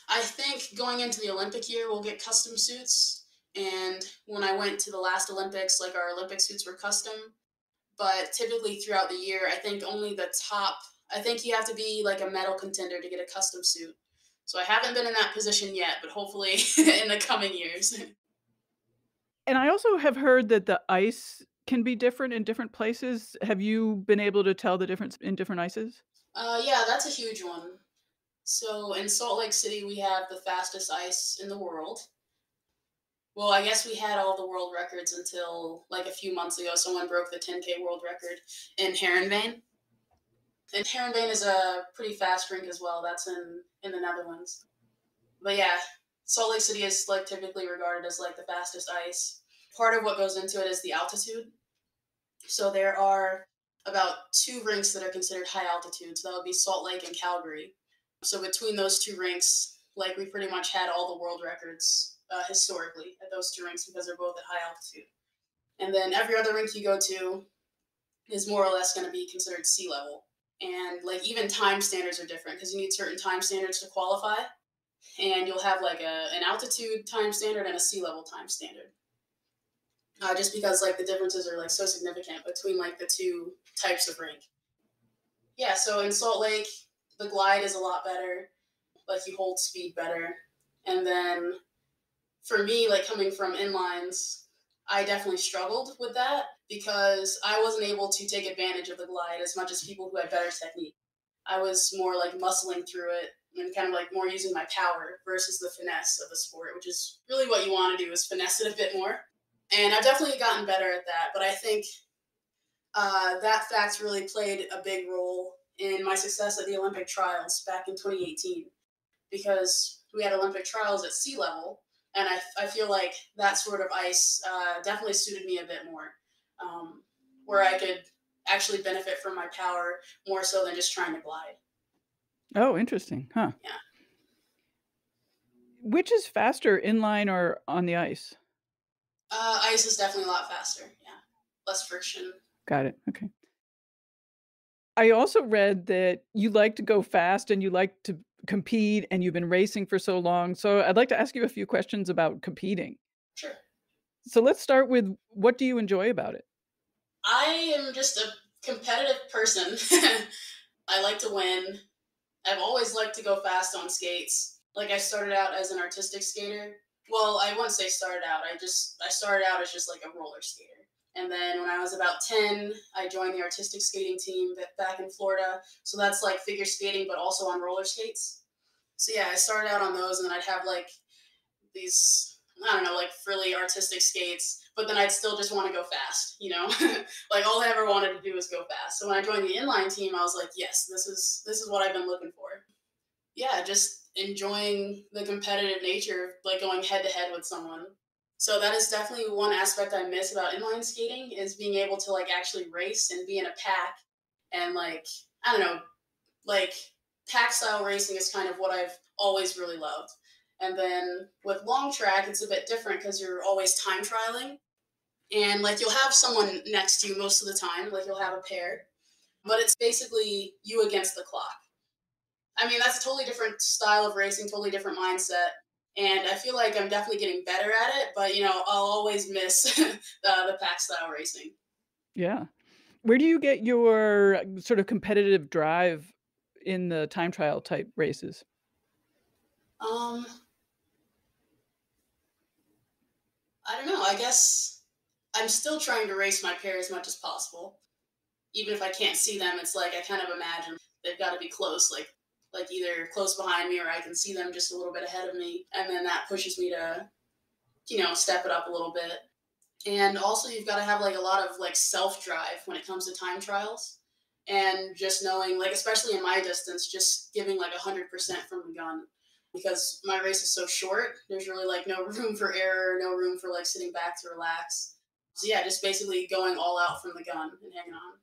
I think going into the Olympic year, we'll get custom suits. And when I went to the last Olympics, like our Olympic suits were custom. But typically throughout the year, I think only the top, I think you have to be like a medal contender to get a custom suit. So I haven't been in that position yet, but hopefully in the coming years. And I also have heard that the ice can be different in different places. Have you been able to tell the difference in different ices? Yeah, that's a huge one. So in Salt Lake City, we have the fastest ice in the world. Well, I guess we had all the world records until like a few months ago. Someone broke the 10K world record in Herenveen. And Herenveen is a pretty fast rink as well. That's in the Netherlands. But yeah, Salt Lake City is like typically regarded as like the fastest ice. Part of what goes into it is the altitude. So there are about 2 rinks that are considered high altitude. So that would be Salt Lake and Calgary. So between those 2 rinks, like we pretty much had all the world records historically at those 2 rinks because they're both at high altitude. And then every other rink you go to is more or less going to be considered sea level. And like even time standards are different because you need certain time standards to qualify. And you'll have like an altitude time standard and a sea level time standard. Just because like the differences are like so significant between like the 2 types of rink. Yeah, so in Salt Lake, the glide is a lot better. Like you hold speed better. And then for me, like coming from inlines, I definitely struggled with that because I wasn't able to take advantage of the glide as much as people who had better technique. I was more like muscling through it and kind of like more using my power versus the finesse of the sport, which is really what you want to do is finesse it a bit more. And I've definitely gotten better at that, but I think that fact really played a big role in my success at the Olympic trials back in 2018 because we had Olympic trials at sea level. And I feel like that sort of ice definitely suited me a bit more, where I could actually benefit from my power more so than just trying to glide. Oh, interesting. Huh. Yeah. Which is faster, inline or on the ice? Ice is definitely a lot faster. Yeah. Less friction. Got it. Okay. I also read that you like to go fast and you like to compete and you've been racing for so long. So I'd like to ask you a few questions about competing. Sure. So let's start with, what do you enjoy about it? I am just a competitive person. I like to win. I've always liked to go fast on skates. Like I started out as an artistic skater. Well, I wouldn't say started out. I started out as just like a roller skater. And then when I was about 10, I joined the artistic skating team back in Florida. So that's like figure skating, but also on roller skates. So yeah, I started out on those, and then I'd have like these, I don't know, like frilly artistic skates, but then I'd still just want to go fast, you know? Like all I ever wanted to do was go fast. So when I joined the inline team, I was like, yes, this is what I've been looking for. Yeah, just enjoying the competitive nature of like going head to head with someone. So that is definitely one aspect I miss about inline skating is being able to like actually race and be in a pack and like, I don't know, like pack style racing is kind of what I've always really loved. And then with long track, it's a bit different because you're always time trialing. And like you'll have someone next to you most of the time, like you'll have a pair, but it's basically you against the clock. I mean, that's a totally different style of racing, totally different mindset. And I feel like I'm definitely getting better at it, but you know, I'll always miss the pack style racing. Yeah. Where do you get your sort of competitive drive in the time trial type races? I don't know. I guess I'm still trying to race my pair as much as possible. Even if I can't see them, it's like I kind of imagine they've got to be close, like either close behind me or I can see them just a little bit ahead of me. And then that pushes me to, you know, step it up a little bit. And also you've got to have like a lot of like self-drive when it comes to time trials. And just knowing, like, especially in my distance, just giving like 100% from the gun. Because my race is so short, there's really like no room for error, no room for like sitting back to relax. So yeah, just basically going all out from the gun and hanging on.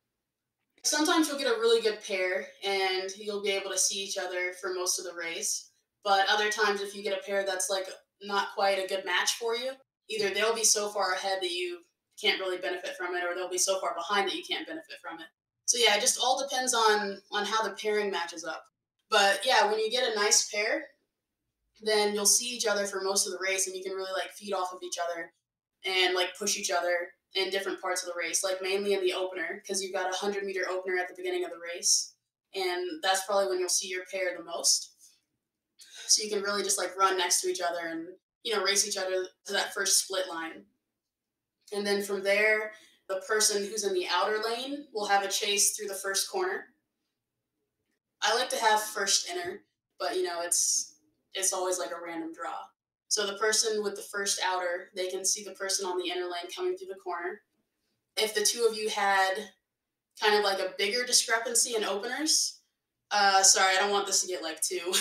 Sometimes you'll get a really good pair and you'll be able to see each other for most of the race. But other times, if you get a pair that's like not quite a good match for you. Either they'll be so far ahead that you can't really benefit from it, or they'll be so far behind that you can't benefit from it. So yeah, it just all depends on how the pairing matches up. But yeah, when you get a nice pair, then you'll see each other for most of the race, and you can really like feed off of each other and like push each other in different parts of the race, like mainly in the opener, because you've got a 100-meter opener at the beginning of the race, and that's probably when you'll see your pair the most. So you can really just like run next to each other and, you know, race each other to that first split line. And then from there, the person who's in the outer lane will have a chase through the first corner. I like to have first inner, but you know, it's always like a random draw. So the person with the first outer, they can see the person on the inner lane coming through the corner. If the two of you had kind of like a bigger discrepancy in openers, sorry, I don't want this to get like too.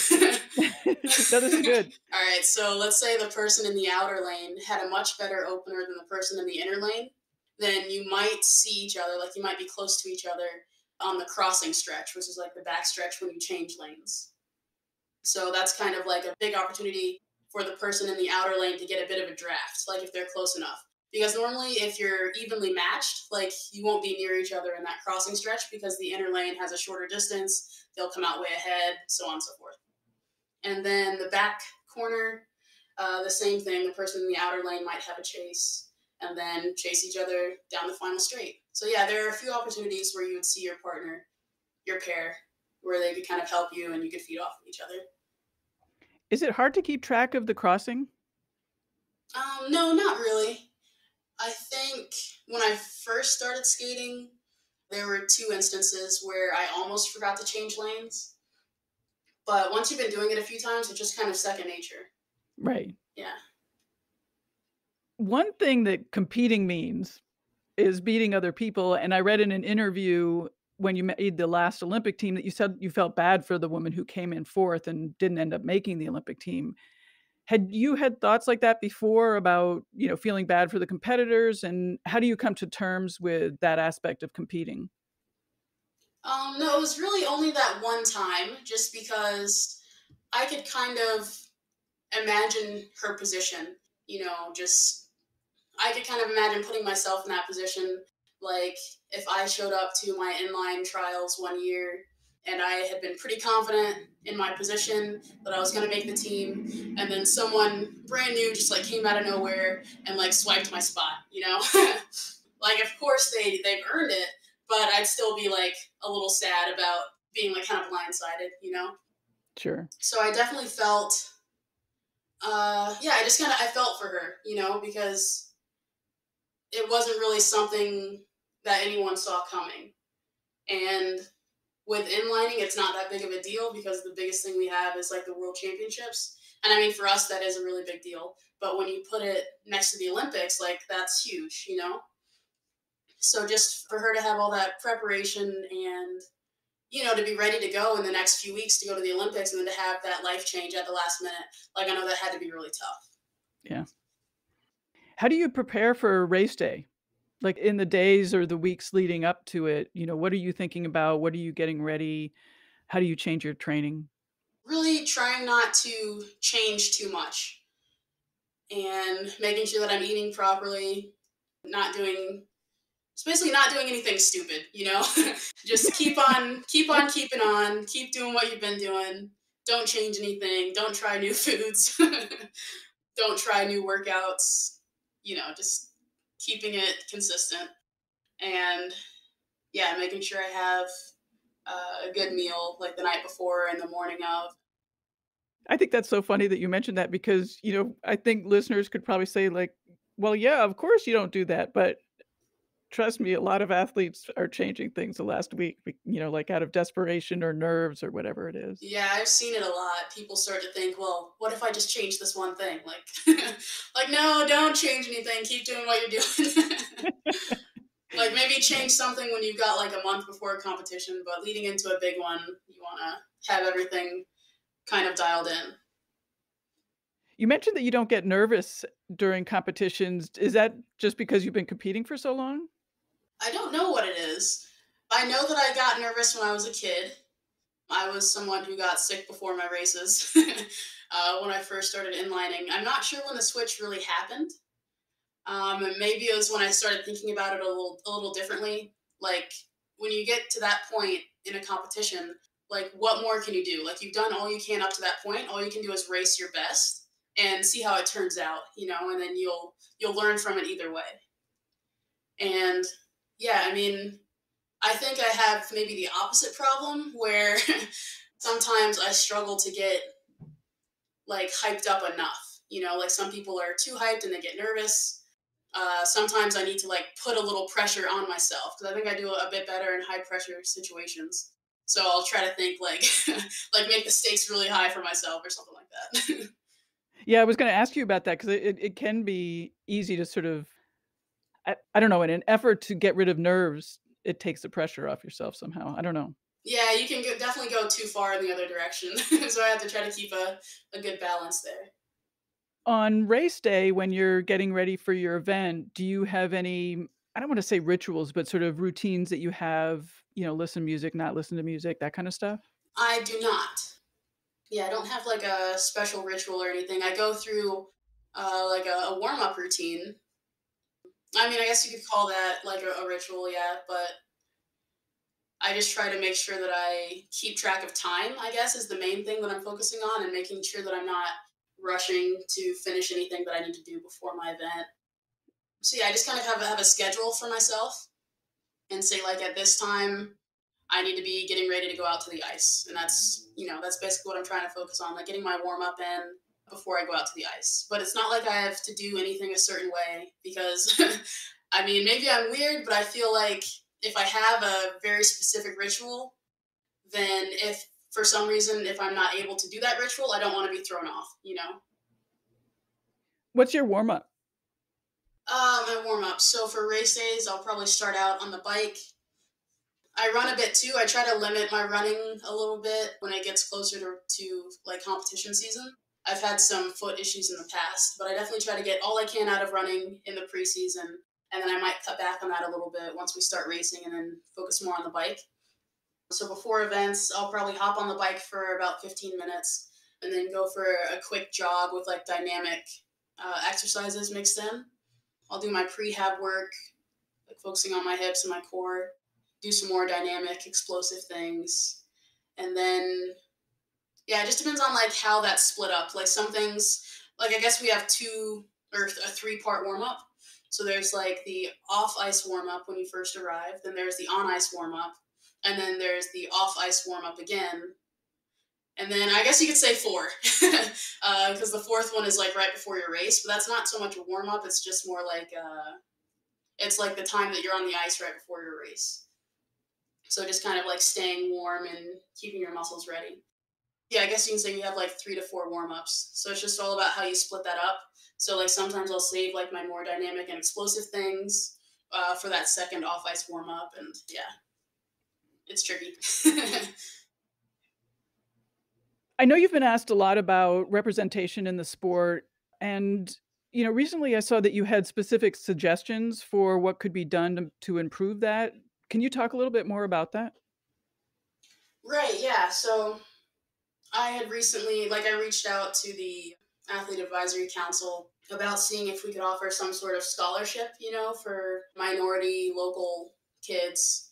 No, this is good. All right, so let's say the person in the outer lane had a much better opener than the person in the inner lane. Then you might see each other, like you might be close to each other on the crossing stretch, which is like the back stretch when you change lanes. So that's kind of like a big opportunity for the person in the outer lane to get a bit of a draft, like if they're close enough. Because normally if you're evenly matched, like you won't be near each other in that crossing stretch because the inner lane has a shorter distance, they'll come out way ahead, so on and so forth. And then the back corner, the same thing, the person in the outer lane might have a chase and then chase each other down the final straight. So yeah, there are a few opportunities where you would see your partner, your pair, where they could kind of help you and you could feed off of each other. Is it hard to keep track of the crossing? No, not really. I think when I first started skating, there were 2 instances where I almost forgot to change lanes. But once you've been doing it a few times, it's just kind of second nature. Right. Yeah. One thing that competing means is beating other people. And I read in an interview when you made the last Olympic team that you said you felt bad for the woman who came in 4th and didn't end up making the Olympic team. Had you had thoughts like that before about, you know, feeling bad for the competitors? And how do you come to terms with that aspect of competing? No, it was really only that one time, just because I could kind of imagine her position, you know, just I could kind of imagine putting myself in that position. Like if I showed up to my inline trials one year and I had been pretty confident in my position that I was going to make the team, and then someone brand new just like came out of nowhere and like swiped my spot, you know? Like, of course they've earned it, but I'd still be like a little sad about being like kind of blindsided, you know? Sure. So I definitely felt, I felt for her, you know, because it wasn't really something that anyone saw coming. And with inlining, it's not that big of a deal because the biggest thing we have is like the World Championships. And I mean, for us, that is a really big deal. But when you put it next to the Olympics, like that's huge, you know? So just for her to have all that preparation and, you know, to be ready to go in the next few weeks to go to the Olympics and then to have that life change at the last minute, like I know that had to be really tough. Yeah. How do you prepare for race day? Like in the days or the weeks leading up to it, you know, what are you thinking about? What are you getting ready? How do you change your training? Really trying not to change too much and making sure that I'm eating properly, basically not doing anything stupid, you know? Just keep on keeping on, keep doing what you've been doing. Don't change anything. Don't try new foods. Don't try new workouts, you know, just keeping it consistent. And yeah, making sure I have a good meal like the night before and the morning of. I think that's so funny that you mentioned that because, you know, I think listeners could probably say like, well, yeah, of course you don't do that. But trust me, a lot of athletes are changing things the last week, you know, like out of desperation or nerves or whatever it is. Yeah, I've seen it a lot. People start to think, well, what if I just change this one thing? Like, like, no, don't change anything. Keep doing what you're doing. Like maybe change something when you've got like a month before a competition, but leading into a big one, you want to have everything kind of dialed in. You mentioned that you don't get nervous during competitions. Is that just because you've been competing for so long? I don't know what it is. I know that I got nervous when I was a kid, I was someone who got sick before my races when I first started inlining. I'm not sure when the switch really happened. And maybe it was when I started thinking about it a little differently. Like when you get to that point in a competition, like what more can you do? Like you've done all you can up to that point. All you can do is race your best and see how it turns out, and then you'll learn from it either way. And yeah, I mean, I think I have maybe the opposite problem where sometimes I struggle to get like hyped up enough. Like some people are too hyped and they get nervous. Sometimes I need to like put a little pressure on myself because I think I do a bit better in high pressure situations. So I'll try to think like like make the stakes really high for myself or something like that. Yeah, I was going to ask you about that because it can be easy to sort of, I don't know, in an effort to get rid of nerves, it takes the pressure off yourself somehow. I don't know. Yeah, you can definitely go too far in the other direction. So I have to try to keep a good balance there. On race day, when you're getting ready for your event, do you have any, I don't want to say rituals, but sort of routines that you have, listen to music, not listen to music, that kind of stuff? I do not. Yeah, I don't have like a special ritual or anything. I go through like a warm-up routine. I mean, I guess you could call that like a ritual, yeah, but I just try to make sure that I keep track of time, I guess, is the main thing that I'm focusing on, and making sure that I'm not rushing to finish anything that I need to do before my event. So yeah, I just kind of have a schedule for myself and say like at this time I need to be getting ready to go out to the ice. And that's basically what I'm trying to focus on, like getting my warm up in before I go out to the ice. But it's not like I have to do anything a certain way because I mean, maybe I'm weird, but I feel like if I have a very specific ritual, then if for some reason, if I'm not able to do that ritual, I don't want to be thrown off, What's your warm up? My warm up. So for race days, I'll probably start out on the bike. I run a bit too. I try to limit my running a little bit when it gets closer to like competition season. I've had some foot issues in the past, but I definitely try to get all I can out of running in the preseason. And then I might cut back on that a little bit once we start racing and then focus more on the bike. So before events, I'll probably hop on the bike for about 15 minutes and then go for a quick jog with like dynamic exercises mixed in. I'll do my prehab work, like focusing on my hips and my core, do some more dynamic, explosive things. And then, yeah, it just depends on like how that's split up. Like some things, like I guess we have a 3-part warm up. So there's like the off ice warm up when you first arrive, then there's the on ice warm up, and then there's the off ice warm up again. And then I guess you could say 4, because the 4th one is like right before your race, but that's not so much a warm up. It's just more like, it's like the time that you're on the ice right before your race. So just kind of like staying warm and keeping your muscles ready. Yeah, I guess you can say you have like 3 to 4 warm ups. So it's just all about how you split that up. So like sometimes I'll save like my more dynamic and explosive things for that second off ice warm up. And yeah, it's tricky. I know you've been asked a lot about representation in the sport, and recently I saw that you had specific suggestions for what could be done to improve that. Can you talk a little bit more about that? Right, yeah. So I had recently, I reached out to the Athlete Advisory Council about seeing if we could offer some sort of scholarship, for minority local kids,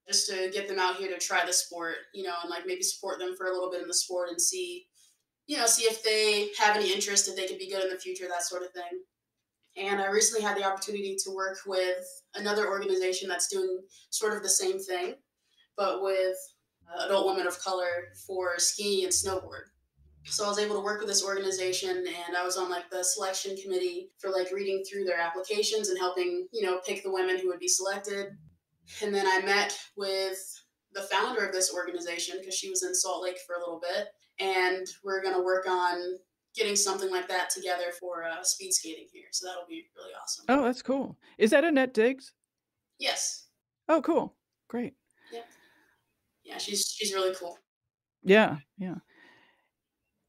just to get them out here to try the sport, and maybe support them for a little bit in the sport and see if they have any interest, if they could be good in the future, that sort of thing. And I recently had the opportunity to work with another organization that's doing sort of the same thing, but with adult women of color for skiing and snowboard. So I was able to work with this organization, and I was on the selection committee for reading through their applications and helping, pick the women who would be selected. And then I met with the founder of this organization because she was in Salt Lake for a little bit, and we're going to work on getting something like that together for speed skating here. So that'll be really awesome. Oh, that's cool. Is that Annette Diggs? Yes. Oh, cool. Great. Yeah. Yeah, she's really cool. Yeah, yeah.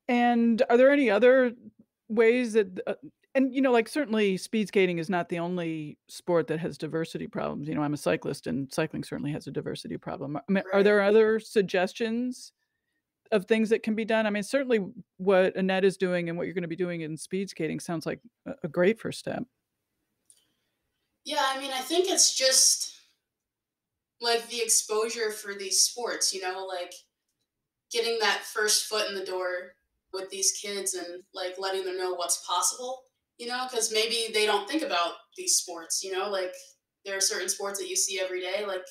And are there any other ways that, certainly speed skating is not the only sport that has diversity problems. I'm a cyclist, and cycling certainly has a diversity problem. I mean, Right. Are there other suggestions of things that can be done? I mean, certainly what Annette is doing and what you're going to be doing in speed skating sounds like a great first step. Yeah, I mean, I think it's just like the exposure for these sports, like getting that first foot in the door with these kids and like letting them know what's possible, because maybe they don't think about these sports, like there are certain sports that you see every day, like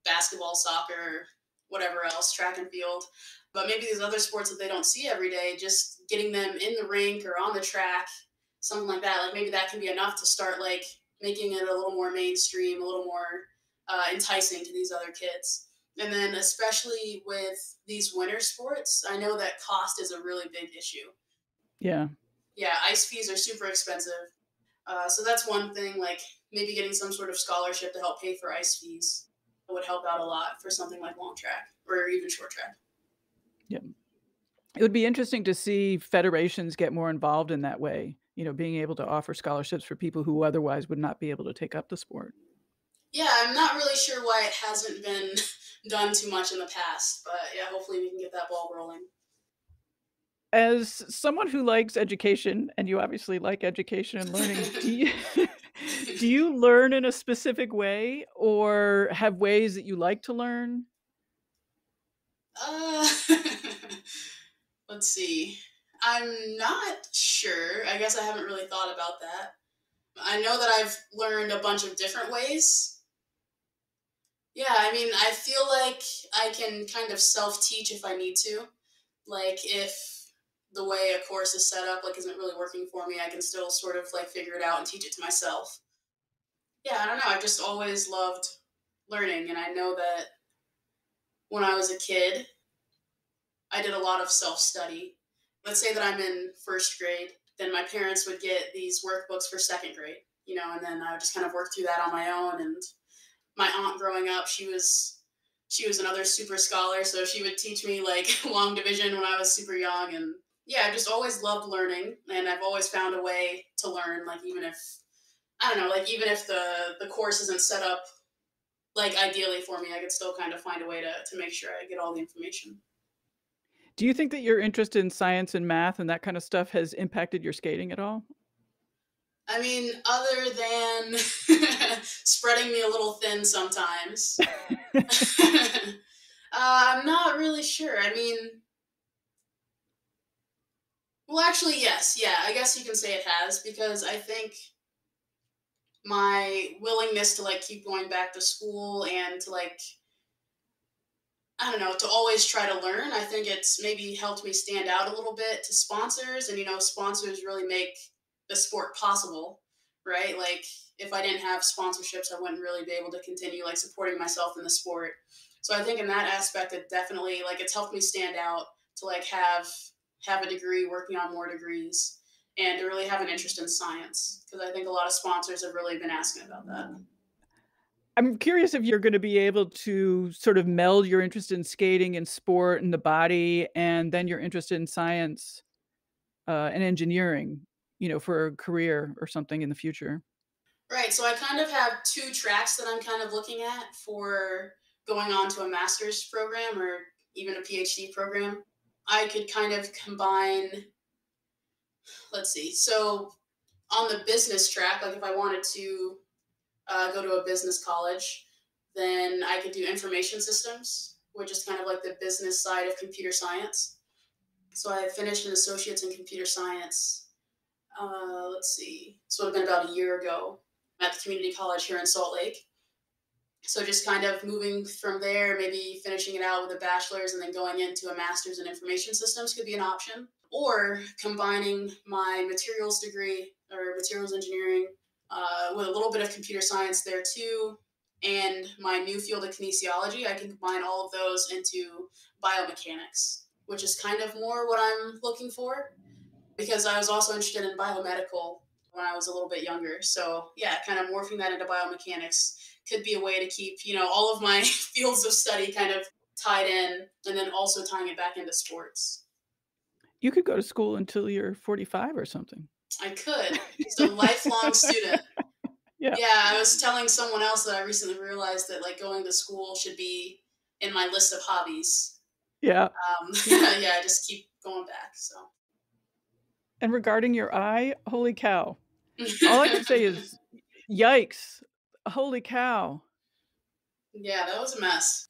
basketball, soccer, whatever else, track and field. But maybe these other sports that they don't see every day, just getting them in the rink or on the track, something like that. Like maybe that can be enough to start like making it a little more mainstream, a little more enticing to these other kids. And then especially with these winter sports, I know that cost is a really big issue. Yeah. Yeah, ice fees are super expensive. So that's one thing, like maybe getting some sort of scholarship to help pay for ice fees would help out a lot for something like long track or even short track. Yeah. It would be interesting to see federations get more involved in that way, being able to offer scholarships for people who otherwise would not be able to take up the sport. Yeah, I'm not really sure why it hasn't been done too much in the past, but yeah, hopefully we can get that ball rolling. As someone who likes education, and you obviously like education and learning, do you learn in a specific way or have ways that you like to learn? Let's see. I'm not sure. I guess I haven't really thought about that. I know that I've learned a bunch of different ways. Yeah, I mean, I feel like I can kind of self-teach if I need to. Like, if the way a course is set up, like, isn't really working for me, I can still sort of, like, figure it out and teach it to myself. Yeah, I don't know. I've just always loved learning, and I know that when I was a kid, I did a lot of self-study. Let's say that I'm in first grade, then my parents would get these workbooks for second grade, and then I would just kind of work through that on my own. And my aunt growing up, she was another super scholar, so she would teach me like long division when I was super young. And yeah, I just always loved learning, and I've always found a way to learn, like even if the course isn't set up like ideally for me, I could still kind of find a way to make sure I get all the information. Do you think that your interest in science and math and that kind of stuff has impacted your skating at all? I mean, other than spreading me a little thin sometimes, I'm not really sure. I mean, well, actually, yes. Yeah, I guess you can say it has, because I think my willingness to like keep going back to school and to like, I don't know, to always try to learn, I think it's maybe helped me stand out a little bit to sponsors. And, sponsors really make the sport possible, right? Like, if I didn't have sponsorships, I wouldn't really be able to continue, like, supporting myself in the sport. So I think in that aspect, it definitely, like, it's helped me stand out to, like, have a degree, working on more degrees, and to really have an interest in science. Because I think a lot of sponsors have really been asking about that. I'm curious if you're going to be able to sort of meld your interest in skating and sport and the body, and then your interest in science and engineering, for a career or something in the future. Right. So I kind of have two tracks that I'm kind of looking at for going on to a master's program or even a PhD program. I could kind of combine, let's see. So on the business track, like if I wanted to go to a business college, then I could do information systems, which is kind of like the business side of computer science. So I finished an associate's in computer science, let's see, this would have been about a year ago at the community college here in Salt Lake. So just kind of moving from there, maybe finishing it out with a bachelor's and then going into a master's in information systems could be an option. Or combining my materials degree or materials engineering with a little bit of computer science there too, and my new field of kinesiology, I can combine all of those into biomechanics, which is kind of more what I'm looking for, because I was also interested in biomedical when I was a little bit younger. So yeah, kind of morphing that into biomechanics could be a way to keep, all of my fields of study kind of tied in, and then also tying it back into sports. You could go to school until you're 45 or something. I could. Just a lifelong student. Yeah, I was telling someone else that I recently realized that like going to school should be in my list of hobbies. Yeah. Yeah, I just keep going back. So. And regarding your eye, holy cow. All I can say is, yikes. Holy cow. Yeah, that was a mess.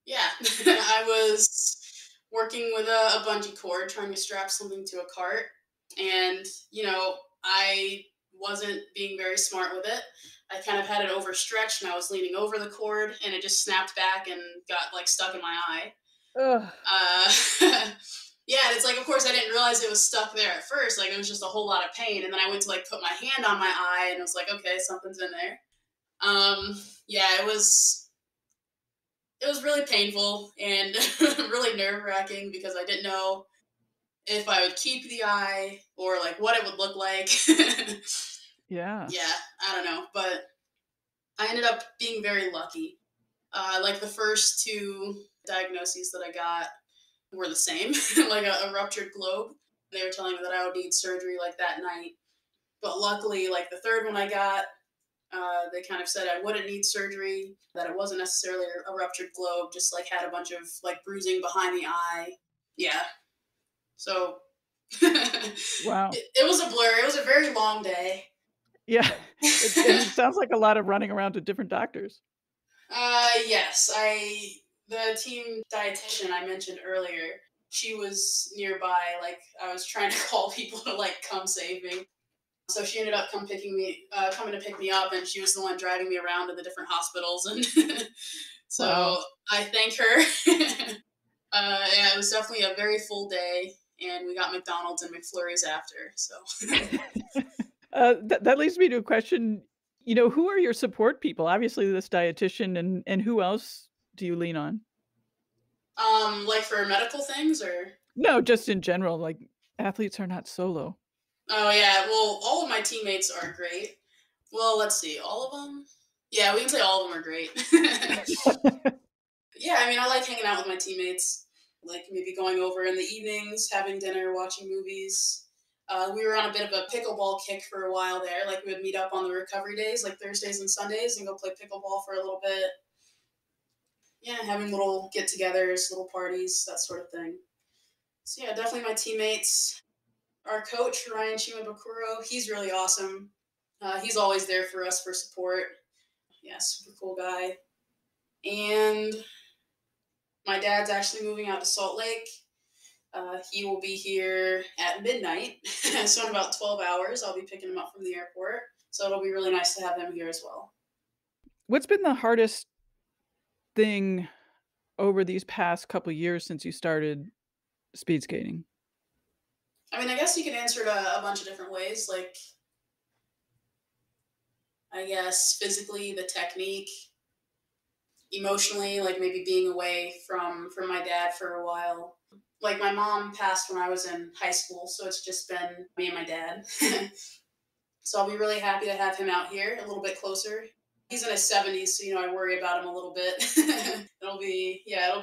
Yeah, I was working with a bungee cord trying to strap something to a cart. And, I wasn't being very smart with it. I kind of had it overstretched and I was leaning over the cord and it just snapped back and got like stuck in my eye. Ugh. Yeah, it's like, of course, I didn't realize it was stuck there at first. Like, it was just a whole lot of pain. And then I went to like put my hand on my eye and it was like, okay, something's in there. Yeah, it was really painful and really nerve-wracking because I didn't know if I would keep the eye or like what it would look like. Yeah. Yeah, I don't know, but I ended up being very lucky. Like the first two diagnoses that I got were the same, like a ruptured globe. They were telling me that I would need surgery like that night. But luckily, like the third one I got, they kind of said I wouldn't need surgery, that it wasn't necessarily a ruptured globe, just like had a bunch of like bruising behind the eye. Yeah. So Wow. It was a blur. It was a very long day. Yeah. It sounds like a lot of running around to different doctors. Yes. The team dietitian I mentioned earlier, she was nearby. Like I was trying to call people to like come save me. So she ended up coming to pick me up, and she was the one driving me around to the different hospitals. And so wow. I thank her. Yeah, it was definitely a very full day, and we got McDonald's and McFlurries after. So that leads me to a question. Who are your support people? Obviously, this dietitian, and who else do you lean on? Like for medical things, or no, just in general. Like athletes are not solo. Oh yeah, well, all of my teammates are great. Well, let's see, all of them. Yeah, we can say all of them are great. Yeah, I mean, I like hanging out with my teammates. Like maybe going over in the evenings, having dinner, watching movies. We were on a bit of a pickleball kick for a while there. Like we would meet up on the recovery days, like Thursdays and Sundays, and go play pickleball for a little bit. Yeah, having little get-togethers, little parties, that sort of thing. So yeah, definitely my teammates. Our coach, Ryan Shimabukuro, he's really awesome. He's always there for us for support. Yeah, super cool guy. And my dad's actually moving out to Salt Lake. He will be here at midnight. So in about 12 hours, I'll be picking him up from the airport. So it'll be really nice to have him here as well. What's been the hardest thing over these past couple of years since you started speed skating? I mean, I guess you can answer it a bunch of different ways. Like, I guess physically, the technique, emotionally, like maybe being away from my dad for a while. Like my mom passed when I was in high school, so it's just been me and my dad. So I'll be really happy to have him out here a little bit closer. He's in his 70s, so I worry about him a little bit. It'll be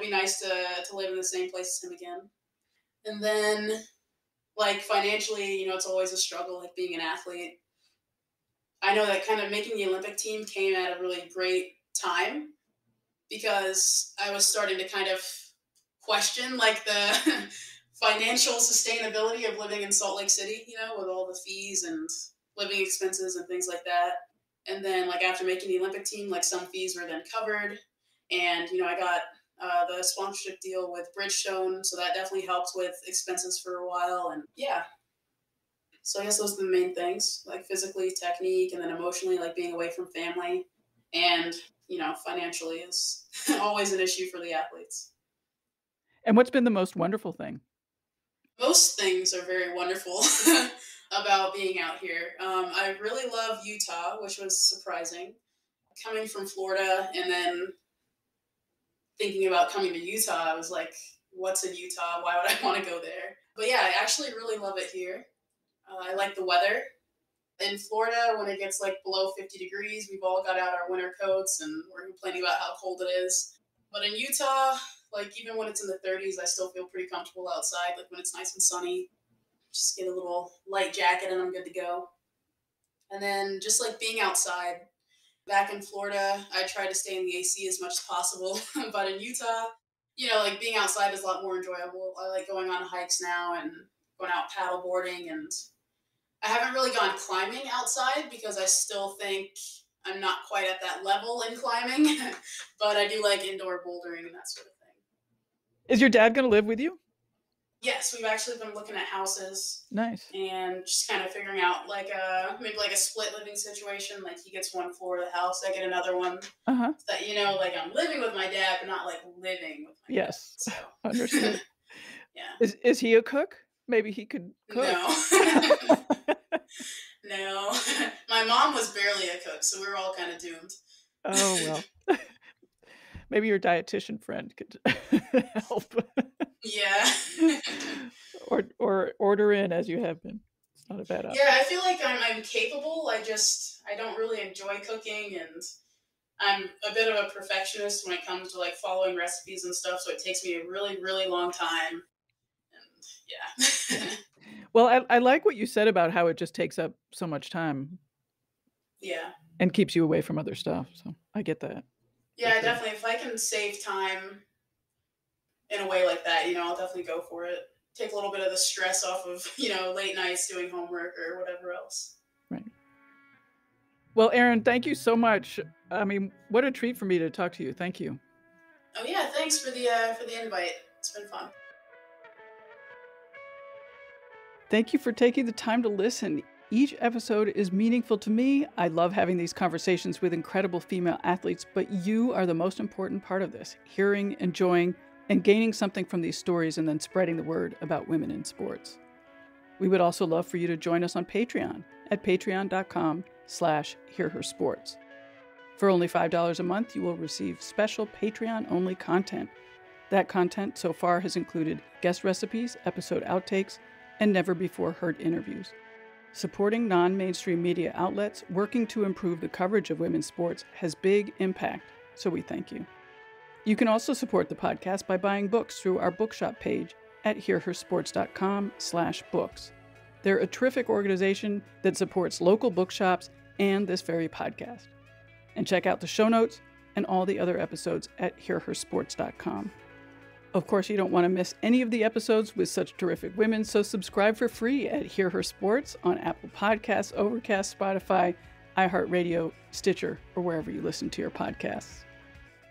nice to live in the same place as him again. And then like financially, it's always a struggle, like being an athlete. I know that kind of making the Olympic team came at a really great time because I was starting to kind of question like the financial sustainability of living in Salt Lake City, with all the fees and living expenses and things like that. And then like after making the Olympic team, like some fees were then covered. And, I got the sponsorship deal with Bridgestone, so that definitely helped with expenses for a while. And yeah, so I guess those are the main things, like physically, technique, and then emotionally, like being away from family, and financially is always an issue for the athletes. And what's been the most wonderful thing? Most things are very wonderful about being out here. I really love Utah, which was surprising. Coming from Florida and then thinking about coming to Utah, I was like, what's in Utah? Why would I want to go there? But yeah, I actually really love it here. I like the weather. In Florida, when it gets like below 50 degrees, we've all got out our winter coats and we're complaining about how cold it is. But in Utah, like even when it's in the 30s, I still feel pretty comfortable outside. Like when it's nice and sunny, just get a little light jacket and I'm good to go. And then just like being outside. Back in Florida, I tried to stay in the AC as much as possible. But in Utah, like being outside is a lot more enjoyable. I like going on hikes now and going out paddle boarding, and I haven't really gone climbing outside because I still think I'm not quite at that level in climbing, but I do like indoor bouldering and that sort of thing. Is your dad going to live with you? Yes, we've actually been looking at houses. Nice. And just kind of figuring out maybe like a split living situation. Like he gets one floor of the house, I get another one. Uh-huh. So that, like I'm living with my dad, but not like living with my dad. So. Understood. Yeah. Is he a cook? Maybe he could cook. No. No. My mom was barely a cook, so we were all kind of doomed. Oh, well. Maybe your dietitian friend could help. Yeah. or order in as you have been. It's not a bad option. Yeah, I feel like I'm capable. I don't really enjoy cooking, and I'm a bit of a perfectionist when it comes to like following recipes and stuff, so it takes me a really, really long time. And yeah. Well, I like what you said about how it just takes up so much time. Yeah. And keeps you away from other stuff. So I get that. Yeah, definitely. If I can save time in a way like that, I'll definitely go for it. Take a little bit of the stress off of, late nights doing homework or whatever else. Right. Well, Erin, thank you so much. I mean, what a treat for me to talk to you. Thank you. Oh yeah, thanks for the invite. It's been fun. Thank you for taking the time to listen. Each episode is meaningful to me. I love having these conversations with incredible female athletes, but you are the most important part of this, hearing, enjoying, and gaining something from these stories and then spreading the word about women in sports. We would also love for you to join us on Patreon at patreon.com/hearhersports. For only $5 a month, you will receive special Patreon-only content. That content so far has included guest recipes, episode outtakes, and never-before-heard interviews. Supporting non-mainstream media outlets working to improve the coverage of women's sports has big impact, so we thank you. You can also support the podcast by buying books through our bookshop page at hearhersports.com/books. They're a terrific organization that supports local bookshops and this very podcast. And check out the show notes and all the other episodes at hearhersports.com. Of course, you don't want to miss any of the episodes with such terrific women, so subscribe for free at Hear Her Sports on Apple Podcasts, Overcast, Spotify, iHeartRadio, Stitcher, or wherever you listen to your podcasts.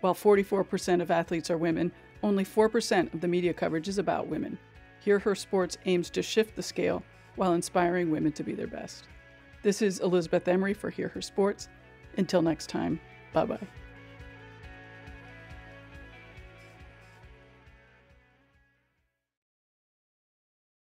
While 44% of athletes are women, only 4% of the media coverage is about women. Hear Her Sports aims to shift the scale while inspiring women to be their best. This is Elizabeth Emery for Hear Her Sports. Until next time, bye-bye.